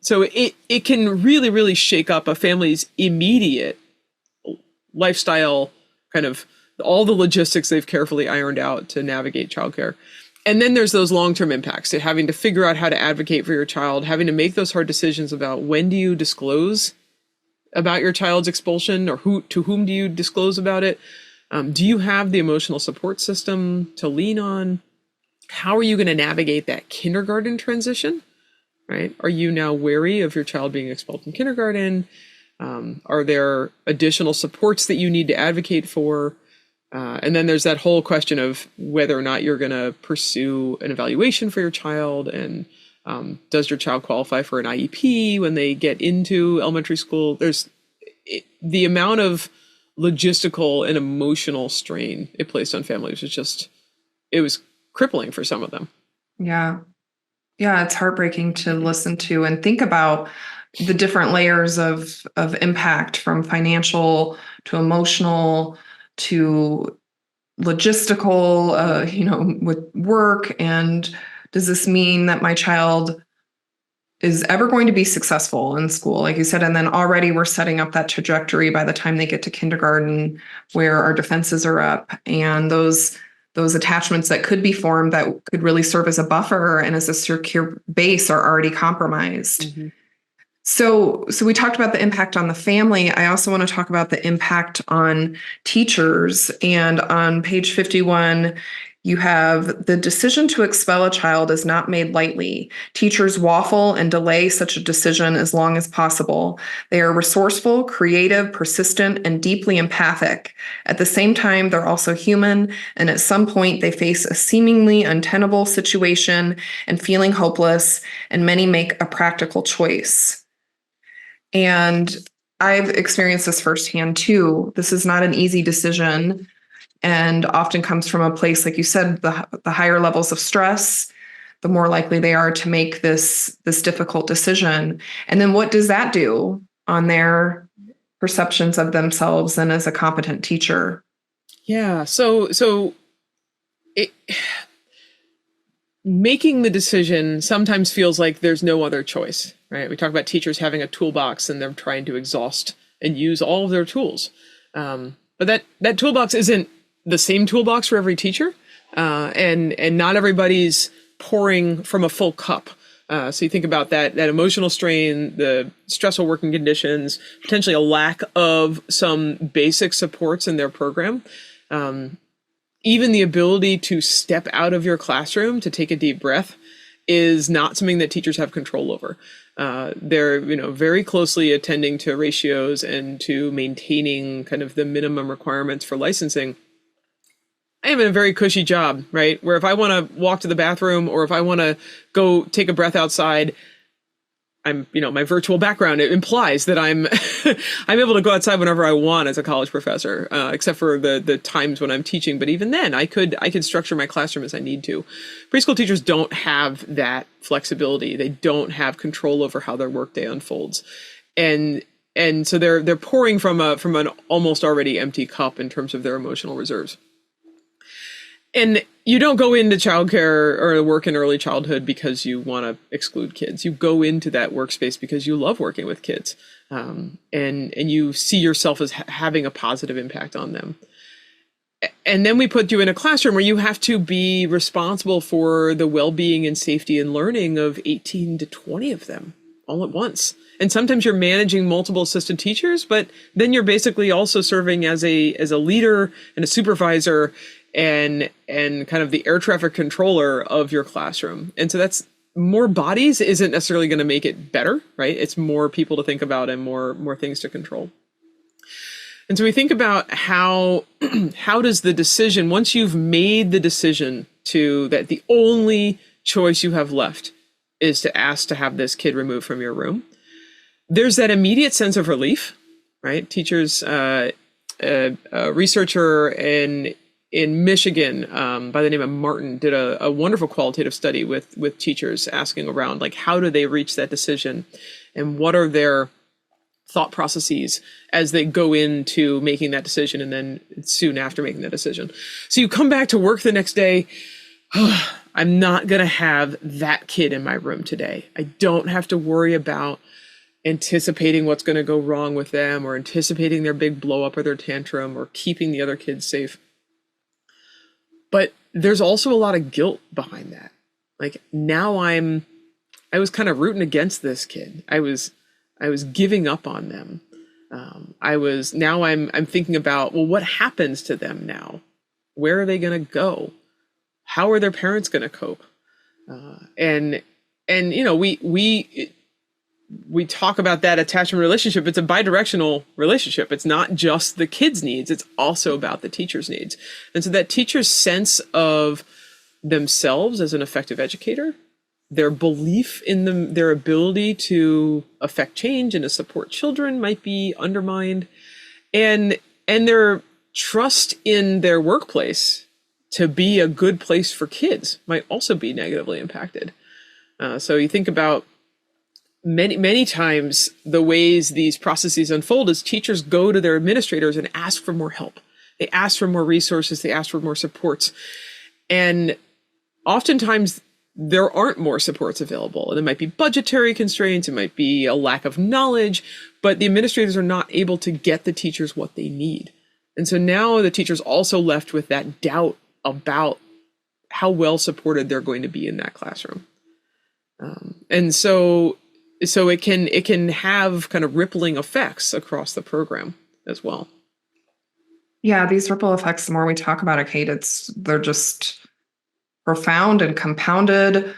So it can really, really shake up a family's immediate lifestyle, kind of all the logistics they've carefully ironed out to navigate childcare. And then there's those long-term impacts to having to figure out how to advocate for your child, having to make those hard decisions about when do you disclose about your child's expulsion, or to whom do you disclose about it? Do you have the emotional support system to lean on? How are you going to navigate that kindergarten transition, right? Are you now wary of your child being expelled from kindergarten? Are there additional supports that you need to advocate for? And then there's that whole question of whether or not you're going to pursue an evaluation for your child, and does your child qualify for an IEP when they get into elementary school? The amount of logistical and emotional strain it placed on families it was crippling for some of them. Yeah. Yeah, it's heartbreaking to listen to and think about the different layers of impact, from financial to emotional to logistical, with work. And does this mean that my child is ever going to be successful in school, like you said? And then already we're setting up that trajectory by the time they get to kindergarten, where our defenses are up, and those attachments that could be formed that could really serve as a buffer and as a secure base are already compromised. Mm-hmm. So we talked about the impact on the family. I also want to talk about the impact on teachers. And on page 51, you have: the decision to expel a child is not made lightly. Teachers waffle and delay such a decision as long as possible. They are resourceful, creative, persistent, and deeply empathic. At the same time, they're also human, and at some point they face a seemingly untenable situation and feeling hopeless, and many make a practical choice. And I've experienced this firsthand too. This is not an easy decision, and often comes from a place, like you said, the higher levels of stress, the more likely they are to make this difficult decision. And then what does that do on their perceptions of themselves and as a competent teacher? Yeah. So making the decision sometimes feels like there's no other choice, right? We talk about teachers having a toolbox and they're trying to exhaust and use all of their tools. But that toolbox isn't the same toolbox for every teacher. And not everybody's pouring from a full cup. So you think about that emotional strain, the stressful working conditions, potentially a lack of some basic supports in their program. Even the ability to step out of your classroom to take a deep breath is not something that teachers have control over. They're, very closely attending to ratios and to maintaining kind of the minimum requirements for licensing. I am in a very cushy job, right? Where if I want to walk to the bathroom, or if I want to go take a breath outside, my virtual background, it implies that I'm able to go outside whenever I want as a college professor, except for the times when I'm teaching. But even then, I could structure my classroom as I need to. Preschool teachers don't have that flexibility. They don't have control over how their workday unfolds, and so they're pouring from an almost already empty cup in terms of their emotional reserves. And you don't go into childcare or work in early childhood because you want to exclude kids. You go into that workspace because you love working with kids, and you see yourself as having a positive impact on them. And then we put you in a classroom where you have to be responsible for the well-being and safety and learning of 18 to 20 of them all at once. And sometimes you're managing multiple assistant teachers, but then you're basically also serving as a leader and a supervisor and kind of the air traffic controller of your classroom. And so that's more bodies isn't necessarily going to make it better, right? It's more people to think about and more things to control. And so we think about how does the decision, once you've made the decision that the only choice you have left is to ask to have this kid removed from your room, there's that immediate sense of relief, right? Teachers, a researcher in Michigan by the name of Martin did a wonderful qualitative study with teachers asking around, like, how do they reach that decision and what are their thought processes as they go into making that decision and then soon after making that decision. So you come back to work the next day, I'm not going to have that kid in my room today. I don't have to worry about anticipating what's going to go wrong with them or anticipating their big blow up or their tantrum or keeping the other kids safe. But there's also a lot of guilt behind that. Like, now I was kind of rooting against this kid. I was giving up on them. I'm thinking about, well, what happens to them now? Where are they going to go? How are their parents going to cope? And you know, we talk about that attachment relationship. It's a bidirectional relationship. It's not just the kids' needs. It's also about the teacher's needs. And so that teacher's sense of themselves as an effective educator, their belief in their ability to affect change and to support children might be undermined, and their trust in their workplace to be a good place for kids might also be negatively impacted. So you think about many times the ways these processes unfold is teachers go to their administrators and ask for more help. They ask for more resources. They ask for more supports. And oftentimes there aren't more supports available. And it might be budgetary constraints. It might be a lack of knowledge, but the administrators are not able to get the teachers what they need. And so now the teacher's also left with that doubt about how well supported they're going to be in that classroom. And so it can have kind of rippling effects across the program as well. Yeah, these ripple effects, the more we talk about it, Kate, they're just profound and compounded.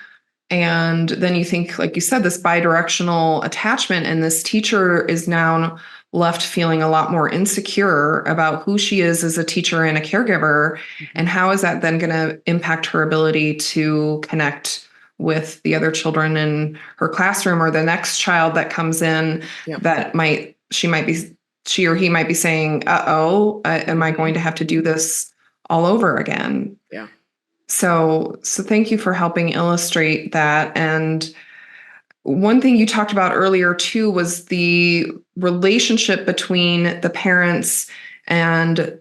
And then you think, like you said, this bidirectional attachment, and this teacher is now left feeling a lot more insecure about who she is as a teacher and a caregiver. And how is that then going to impact her ability to connect with the other children in her classroom, or the next child that comes in? Yep. That she or he might be saying, am I going to have to do this all over again? Yeah. So thank you for helping illustrate that. And one thing you talked about earlier too was the relationship between the parents and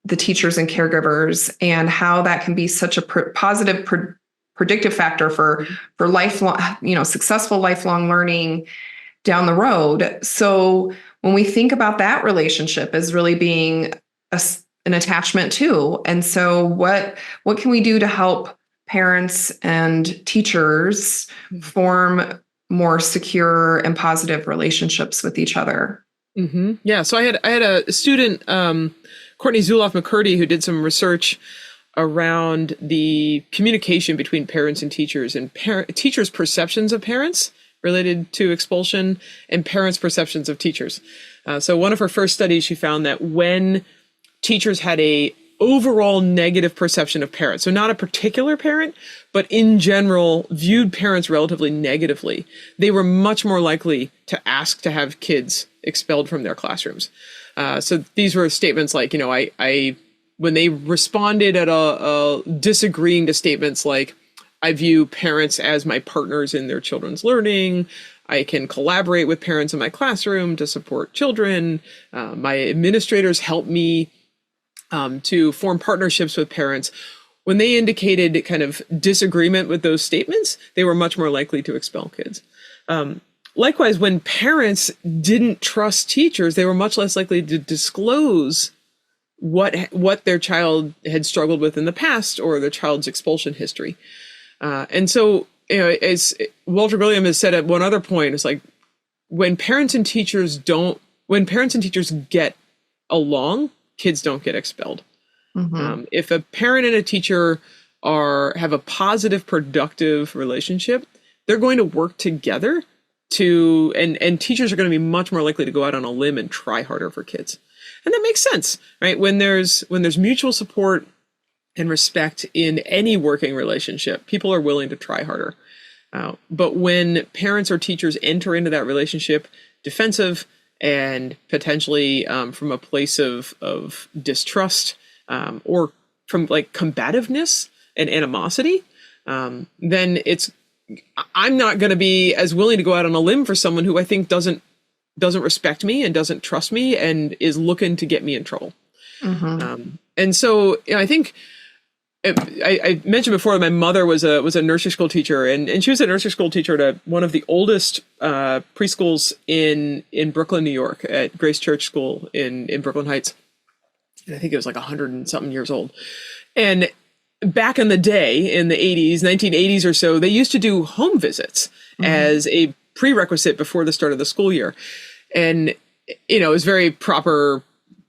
the teachers and caregivers, and how that can be such a positive predictive factor for lifelong, successful lifelong learning down the road. So when we think about that relationship as really being an attachment too, and so what can we do to help parents and teachers form more secure and positive relationships with each other? Mm-hmm. Yeah. So I had a student, Courtney Zuloff-McCurdy, who did some research around the communication between parents and teachers, and teachers' perceptions of parents related to expulsion and parents' perceptions of teachers. So one of her first studies, she found that when teachers had a overall negative perception of parents. So not a particular parent, but in general viewed parents relatively negatively. They were much more likely to ask to have kids expelled from their classrooms. So these were statements like, I when they responded at a disagreeing to statements like, I view parents as my partners in their children's learning. I can collaborate with parents in my classroom to support children. My administrators help me to form partnerships with parents. When they indicated kind of disagreement with those statements, they were much more likely to expel kids. Likewise, when parents didn't trust teachers, they were much less likely to disclose what their child had struggled with in the past or their child's expulsion history. And so, as Walter William has said at one other point, it's like when parents and teachers get along, kids don't get expelled. Mm-hmm. If a parent and a teacher have a positive, productive relationship, they're going to work together and teachers are going to be much more likely to go out on a limb and try harder for kids. And that makes sense, right? When there's mutual support and respect in any working relationship, people are willing to try harder. But when parents or teachers enter into that relationship defensive and potentially from a place of distrust or from like combativeness and animosity, then I'm not going to be as willing to go out on a limb for someone who I think doesn't respect me and doesn't trust me and is looking to get me in trouble. Mm-hmm. And so I think I mentioned before that my mother was a nursery school teacher, and she was a nursery school teacher at one of the oldest preschools in Brooklyn, New York, at Grace Church School in Brooklyn Heights. And I think it was like 100 and something years old. And back in the day, in the 1980s or so, they used to do home visits as a prerequisite before the start of the school year. And, it was very proper,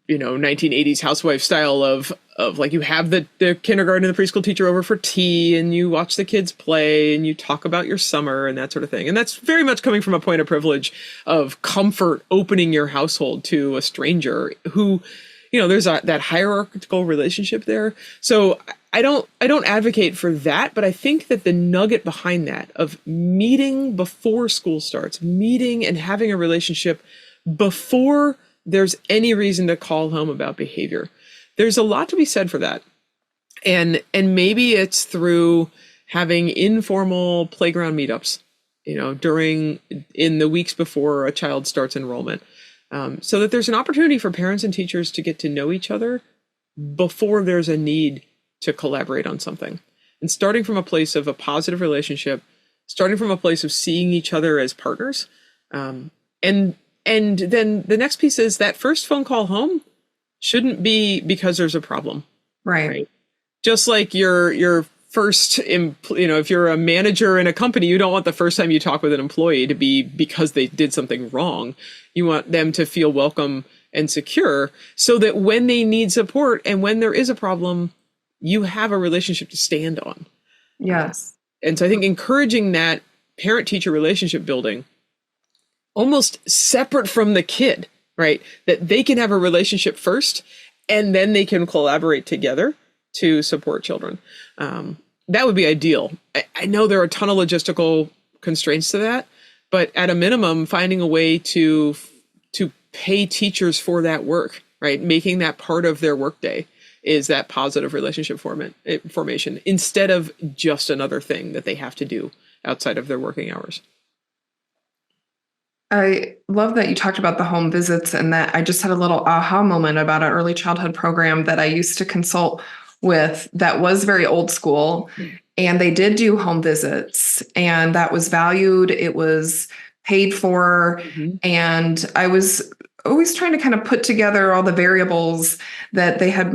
1980s housewife style of like you have the kindergarten and the preschool teacher over for tea and you watch the kids play and you talk about your summer and that sort of thing. And that's very much coming from a point of privilege of comfort, opening your household to a stranger who, there's that hierarchical relationship there. So I don't advocate for that, but I think that the nugget behind that of meeting before school starts, meeting and having a relationship before there's any reason to call home about behavior, there's a lot to be said for that. And maybe it's through having informal playground meetups, in the weeks before a child starts enrollment, so that there's an opportunity for parents and teachers to get to know each other before there's a need to collaborate on something. And starting from a place of a positive relationship, starting from a place of seeing each other as partners. And then the next piece is that first phone call home shouldn't be because there's a problem. Right? Just like your first, if you're a manager in a company, you don't want the first time you talk with an employee to be because they did something wrong. You want them to feel welcome and secure so that when they need support and when there is a problem, you have a relationship to stand on. Yes. And so I think encouraging that parent-teacher relationship building almost separate from the kid, right? That they can have a relationship first and then they can collaborate together to support children. That would be ideal. I know there are a ton of logistical constraints to that, but at a minimum, finding a way to pay teachers for that work, right? Making that part of their workday is that positive relationship formation instead of just another thing that they have to do outside of their working hours. I love that you talked about the home visits and that I just had a little aha moment about an early childhood program that I used to consult with that was very old school. And they did do home visits and that was valued. It was paid for. Mm-hmm. And I was always trying to kind of put together all the variables that they had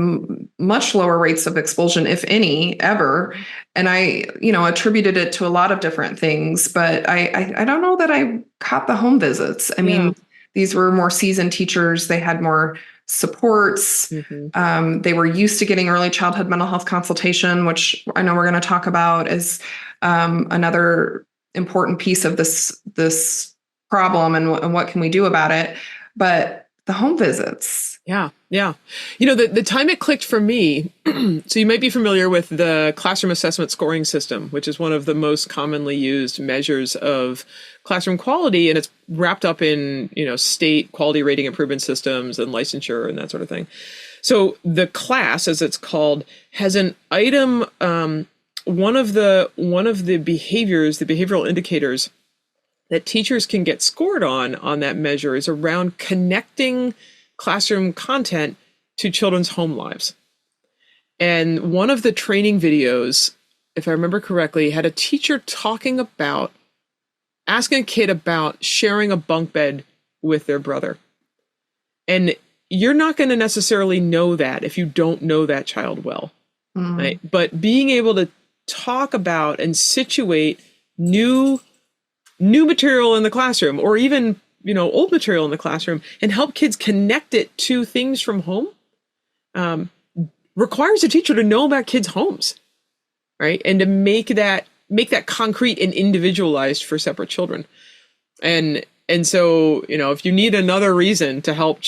much lower rates of expulsion, if any, ever. And I, attributed it to a lot of different things, but I don't know that I caught the home visits. I mean, these were more seasoned teachers. They had more supports. Mm-hmm. They were used to getting early childhood mental health consultation, which I know we're going to talk about as another important piece of this problem and what can we do about it. But the home visits, Yeah. Yeah. The time it clicked for me, so you might be familiar with the classroom assessment scoring system, which is one of the most commonly used measures of classroom quality. And it's wrapped up in, state quality rating improvement systems and licensure and that sort of thing. So the class, as it's called, has an item. One of the behaviors, the behavioral indicators that teachers can get scored on that measure is around connecting classroom content to children's home lives. And one of the training videos, if I remember correctly, had a teacher asking a kid about sharing a bunk bed with their brother. And you're not going to necessarily know that if you don't know that child well, right? But being able to talk about and situate new material in the classroom, or even old material in the classroom, and help kids connect it to things from home, requires a teacher to know about kids' homes, right? And to make that concrete and individualized for separate children. And so, if you need another reason to help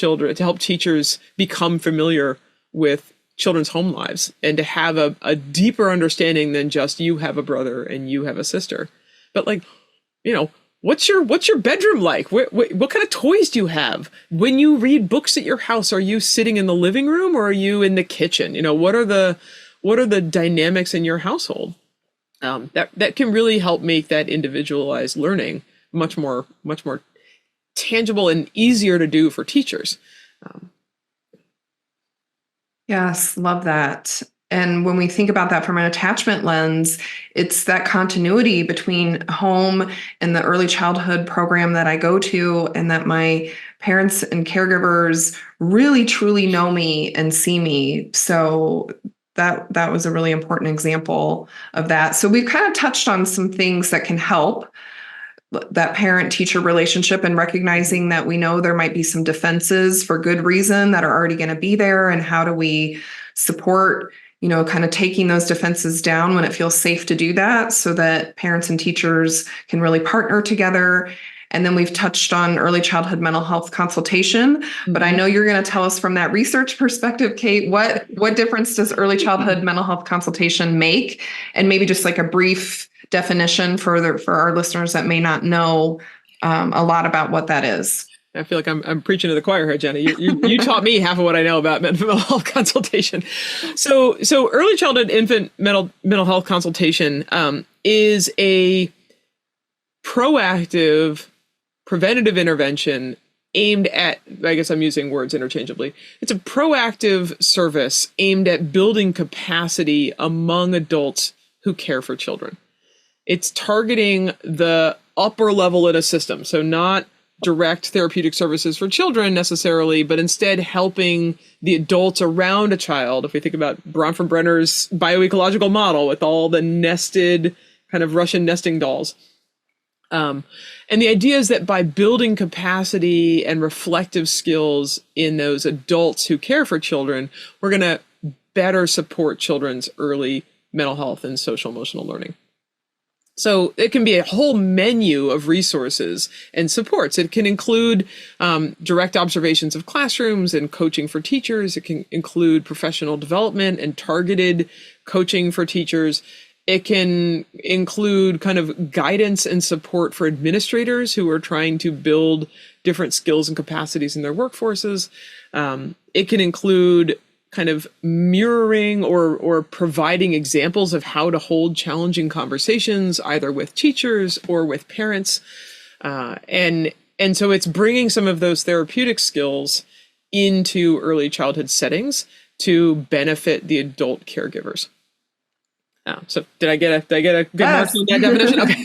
teachers become familiar with children's home lives and to have a deeper understanding than just you have a brother and you have a sister, but what's your bedroom like? What kind of toys do you have? When you read books at your house, are you sitting in the living room or are you in the kitchen? What are the dynamics in your household? That can really help make that individualized learning much more tangible and easier to do for teachers. Yes, love that. And when we think about that from an attachment lens, it's that continuity between home and the early childhood program that I go to, and that my parents and caregivers really truly know me and see me. So that was a really important example of that. So we've kind of touched on some things that can help that parent-teacher relationship, and recognizing that we know there might be some defenses for good reason that are already going to be there, and how do we support kind of taking those defenses down when it feels safe to do that, so that parents and teachers can really partner together. And then we've touched on early childhood mental health consultation, but I know you're going to tell us from that research perspective, Kate, what difference does early childhood mental health consultation make? And maybe just like a brief definition for our listeners that may not know a lot about what that is. I feel like I'm preaching to the choir here, Jenna. You taught me half of what I know about mental health consultation. So early childhood infant mental health consultation is a proactive preventative intervention aimed at, I guess I'm using words interchangeably. It's a proactive service aimed at building capacity among adults who care for children. It's targeting the upper level in a system. So not direct therapeutic services for children necessarily, but instead helping the adults around a child. If we think about Bronfenbrenner's bioecological model with all the nested kind of Russian nesting dolls. And the idea is that by building capacity and reflective skills in those adults who care for children, we're going to better support children's early mental health and social emotional learning. So it can be a whole menu of resources and supports. It can include direct observations of classrooms and coaching for teachers. It can include professional development and targeted coaching for teachers. It can include kind of guidance and support for administrators who are trying to build different skills and capacities in their workforces. It can include kind of mirroring or providing examples of how to hold challenging conversations, either with teachers or with parents. And so it's bringing some of those therapeutic skills into early childhood settings to benefit the adult caregivers. So did I get a good mark on that definition? Okay.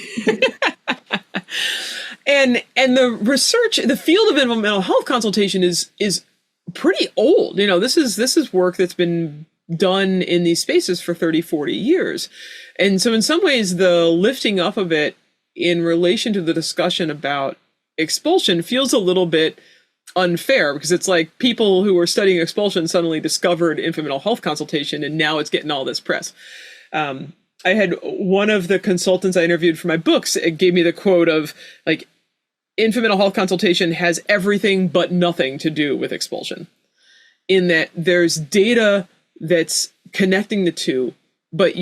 And the research, the field of mental health consultation is pretty old. This is work that's been done in these spaces for 30, 40 years. And so in some ways, the lifting up of it in relation to the discussion about expulsion feels a little bit unfair, because it's like people who were studying expulsion suddenly discovered infant mental health consultation, and now it's getting all this press. I had one of the consultants I interviewed for my books, it gave me the quote of like, infant mental health consultation has everything but nothing to do with expulsion. in that there's data that's connecting the two, but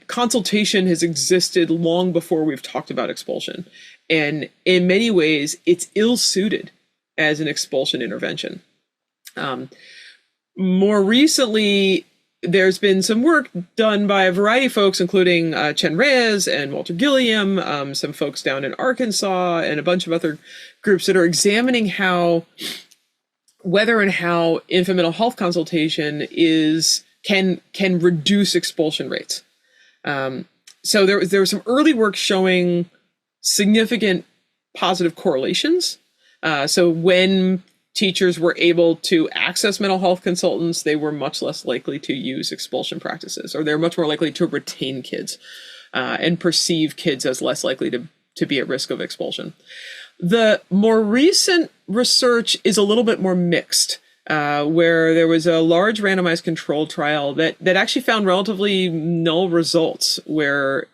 consultation has existed long before we've talked about expulsion. And in many ways, it's ill-suited as an expulsion intervention. More recently, there's been some work done by a variety of folks, including Chen Reyes and Walter Gilliam, some folks down in Arkansas, and a bunch of other groups that are examining whether and how infant mental health consultation can reduce expulsion rates. So there was some early work showing significant positive correlations. So when teachers were able to access mental health consultants, they were much less likely to use expulsion practices, or they're much more likely to retain kids and perceive kids as less likely to be at risk of expulsion. The more recent research is a little bit more mixed, where there was a large randomized controlled trial that actually found relatively null results, where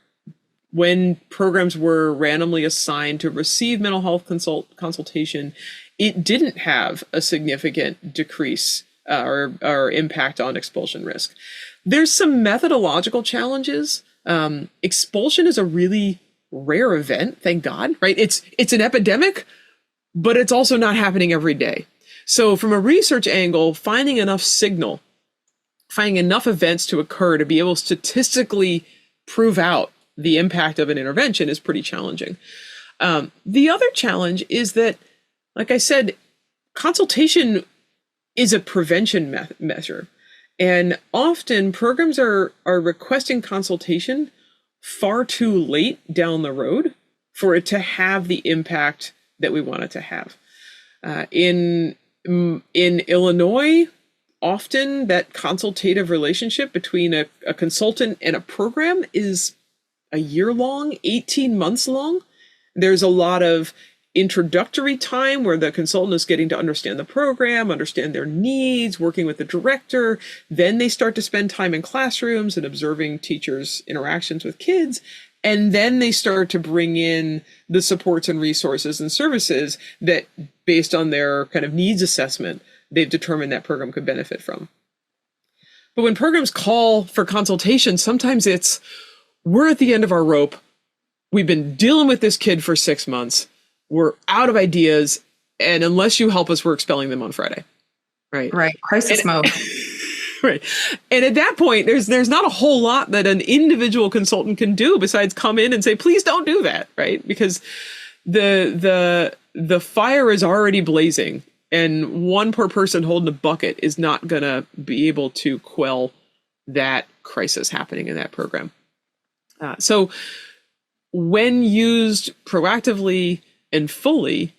when programs were randomly assigned to receive mental health consultation, it didn't have a significant decrease or impact on expulsion risk. There's some methodological challenges. Expulsion is a really rare event, thank God, right? It's an epidemic, but it's also not happening every day. So from a research angle, finding enough events to occur to be able to statistically prove out the impact of an intervention is pretty challenging. The other challenge is that, like I said, consultation is a prevention measure. And often programs are requesting consultation far too late down the road for it to have the impact that we want it to have. In Illinois, often that consultative relationship between a consultant and a program is a year long, 18 months long. There's a lot of introductory time where the consultant is getting to understand the program, understand their needs, working with the director. Then they start to spend time in classrooms and observing teachers' interactions with kids. And then they start to bring in the supports and resources and services that, based on their kind of needs assessment, they've determined that program could benefit from. But when programs call for consultation, sometimes we're at the end of our rope. We've been dealing with this kid for 6 months. We're out of ideas. And unless you help us, we're expelling them on Friday. Right. Right. Crisis mode. Right. And at that point, there's not a whole lot that an individual consultant can do besides come in and say, please don't do that. Right. Because the fire is already blazing, and one poor person holding a bucket is not going to be able to quell that crisis happening in that program. So when used proactively and fully,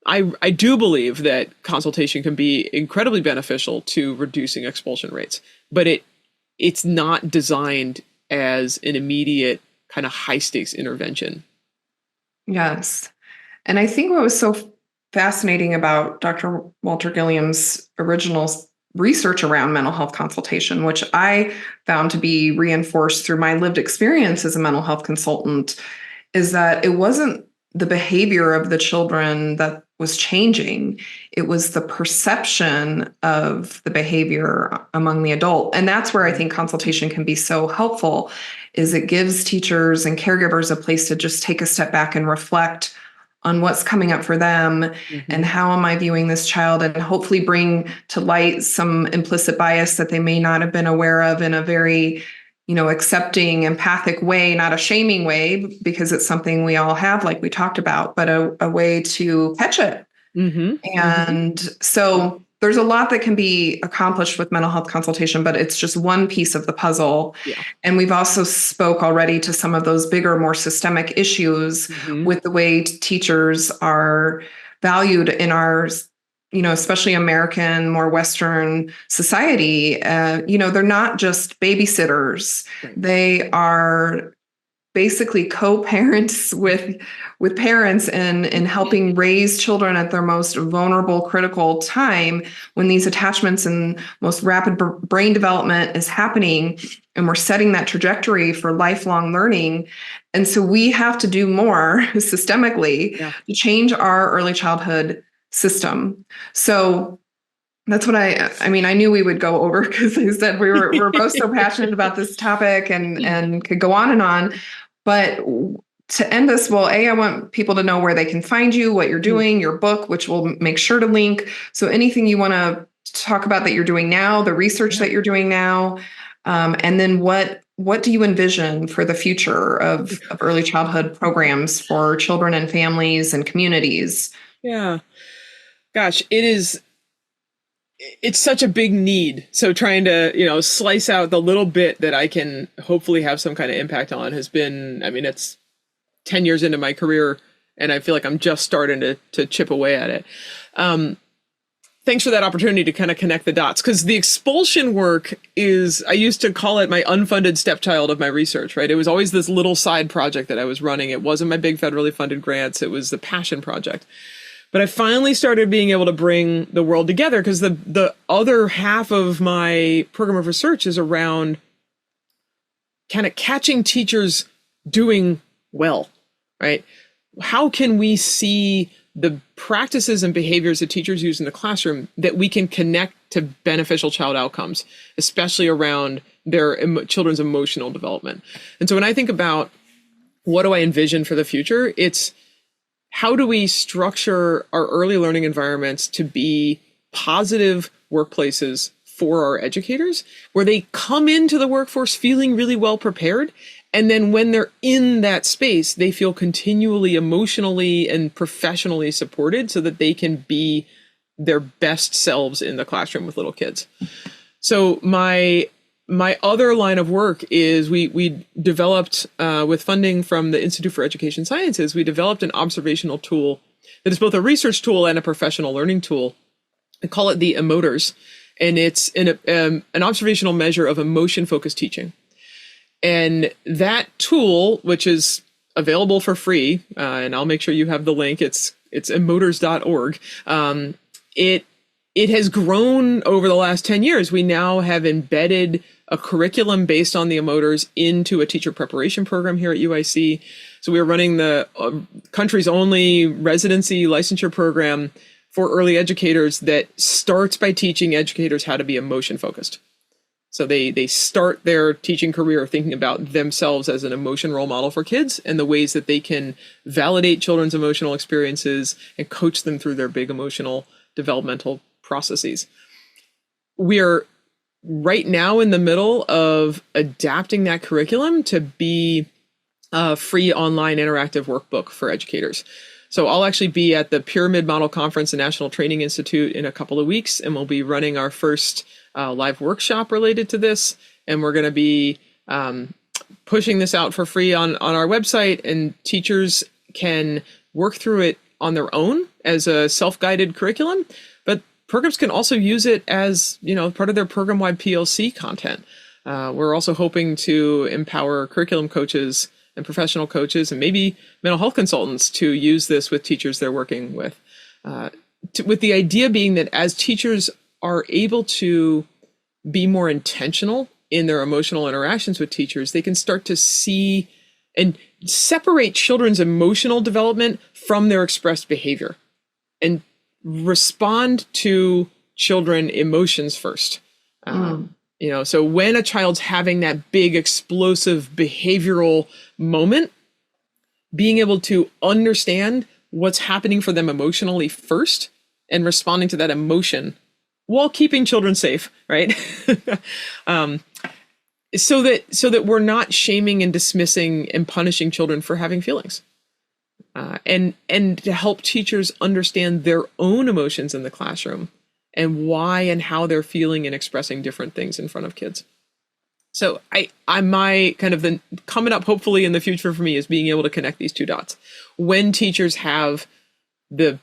I do believe that consultation can be incredibly beneficial to reducing expulsion rates, but it's not designed as an immediate kind of high stakes intervention. Yes. And I think what was so fascinating about Dr. Walter Gilliam's original research around mental health consultation, which I found to be reinforced through my lived experience as a mental health consultant, is that it wasn't the behavior of the children that was changing. It was the perception of the behavior among the adult. And that's where I think consultation can be so helpful, is it gives teachers and caregivers a place to just take a step back and reflect on what's coming up for them, and how am I viewing this child, and hopefully bring to light some implicit bias that they may not have been aware of in a very, accepting, empathic way, not a shaming way, because it's something we all have, like we talked about, but a way to catch it. And so there's a lot that can be accomplished with mental health consultation, but it's just one piece of the puzzle. Yeah. And we've also spoke already to some of those bigger, more systemic issues with the way teachers are valued in our, especially American, more Western society. They're not just babysitters. Right. They are basically co-parents with parents in helping raise children at their most vulnerable, critical time, when these attachments and most rapid brain development is happening, and we're setting that trajectory for lifelong learning. And so we have to do more systemically to change our early childhood system. So That's what I mean, I knew we would go over because I said we're both so passionate about this topic and could go on and on. But to end this, well, I want people to know where they can find you, what you're doing, your book, which we'll make sure to link. So anything you want to talk about that you're doing now, the research that you're doing now, and then what do you envision for the future of early childhood programs for children and families and communities? Yeah. Gosh, it's such a big need. So trying to, slice out the little bit that I can hopefully have some kind of impact on has been, I mean, it's 10 years into my career and I feel like I'm just starting to chip away at it. Thanks for that opportunity to kind of connect the dots, because the expulsion work I used to call it my unfunded stepchild of my research, right? It was always this little side project that I was running. It wasn't my big federally funded grants. It was the passion project. But I finally started being able to bring the world together, because the other half of my program of research is around kind of catching teachers doing well, right? How can we see the practices and behaviors that teachers use in the classroom that we can connect to beneficial child outcomes, especially around their children's emotional development? And so when I think about what do I envision for the future, it's how do we structure our early learning environments to be positive workplaces for our educators, where they come into the workforce feeling really well prepared. And then when they're in that space, they feel continually emotionally and professionally supported so that they can be their best selves in the classroom with little kids. So my other line of work is we developed, with funding from the Institute for Education Sciences, we developed an observational tool that is both a research tool and a professional learning tool. I call it the EMOTERS, and it's an observational measure of emotion-focused teaching. And that tool, which is available for free, and I'll make sure you have the link, it's emoters.org. It has grown over the last 10 years. We now have embedded a curriculum based on the EMOTERS into a teacher preparation program here at UIC. So we're running the country's only residency licensure program for early educators that starts by teaching educators how to be emotion focused. So they start their teaching career thinking about themselves as an emotion role model for kids and the ways that they can validate children's emotional experiences and coach them through their big emotional developmental processes. We are right now in the middle of adapting that curriculum to be a free online interactive workbook for educators. So I'll actually be at the Pyramid Model Conference and National Training Institute in a couple of weeks, and we'll be running our first live workshop related to this. And we're going to be pushing this out for free on our website, and teachers can work through it on their own as a self-guided curriculum. But programs can also use it as, part of their program-wide PLC content. We're also hoping to empower curriculum coaches and professional coaches and maybe mental health consultants to use this with teachers they're working with. With the idea being that as teachers are able to be more intentional in their emotional interactions with teachers, they can start to see and separate children's emotional development from their expressed behavior and respond to children emotions first. So when a child's having that big explosive behavioral moment, being able to understand what's happening for them emotionally first and responding to that emotion while keeping children safe, right? So that we're not shaming and dismissing and punishing children for having feelings. And to help teachers understand their own emotions in the classroom and why and how they're feeling and expressing different things in front of kids. So my kind of the coming up hopefully in the future for me is being able to connect these two dots. When teachers have the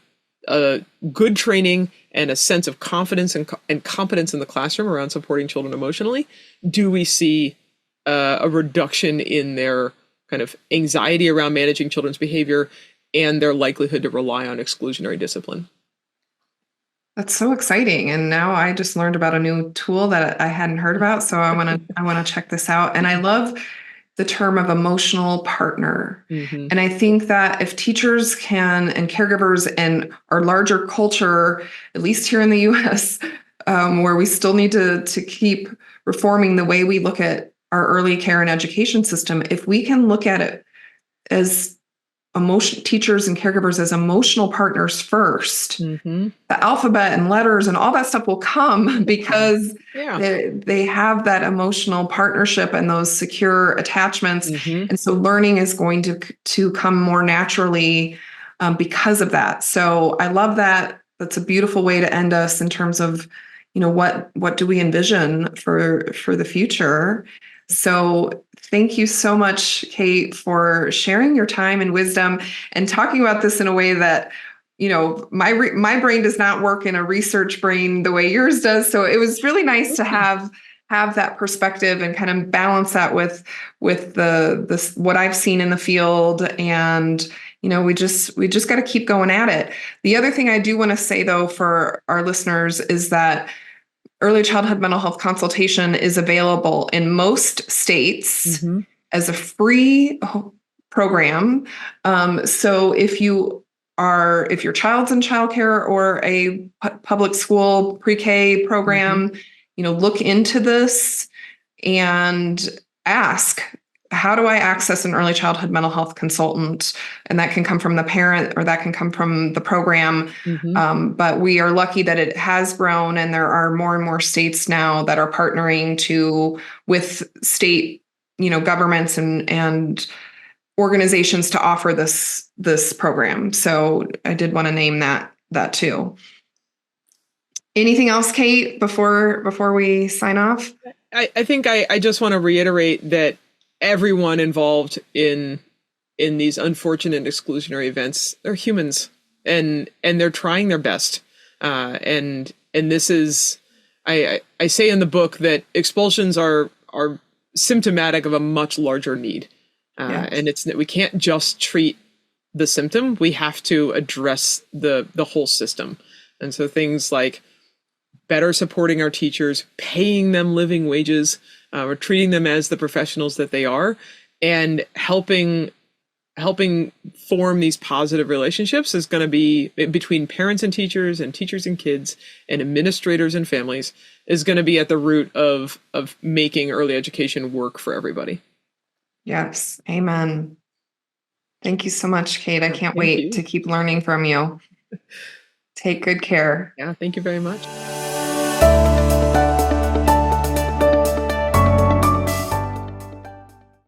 good training and a sense of confidence and competence in the classroom around supporting children emotionally, do we see a reduction in their kind of anxiety around managing children's behavior and their likelihood to rely on exclusionary discipline? That's so exciting. And now I just learned about a new tool that I hadn't heard about. So I want to check this out. And I love the term of emotional partner. Mm-hmm. And I think that if teachers can, and caregivers and our larger culture, at least here in the US, where we still need to keep reforming the way we look at our early care and education system. If we can look at it as teachers and caregivers as emotional partners first, the alphabet and letters and all that stuff will come because they have that emotional partnership and those secure attachments. And so learning is going to come more naturally because of that. So I love that. That's a beautiful way to end us in terms of, what do we envision for the future? So thank you so much, Kate, for sharing your time and wisdom and talking about this in a way that, my brain does not work in a research brain the way yours does. So it was really nice to have that perspective and kind of balance that with the what I've seen in the field. And we just got to keep going at it. The other thing I do want to say, though, for our listeners is that early childhood mental health consultation is available in most states as a free program. So if your child's in childcare or a public school pre-K program, look into this and ask, how do I access an early childhood mental health consultant? And that can come from the parent or that can come from the program. But we are lucky that it has grown, and there are more and more states now that are partnering with state, governments and organizations to offer this program. So I did want to name that too. Anything else, Kate, before we sign off? I think I just want to reiterate that everyone involved in these unfortunate exclusionary events, they're humans, and they're trying their best. And this is, I say in the book that expulsions are symptomatic of a much larger need. And we can't just treat the symptom. We have to address the whole system. And so things like better supporting our teachers, paying them living wages, or treating them as the professionals that they are, and helping form these positive relationships is going to be between parents and teachers and kids and administrators and families, is going to be at the root of making early education work for everybody. Yes. Amen. Thank you so much, Kate. I can't wait to keep learning from you. Take good care. Yeah. Thank you very much.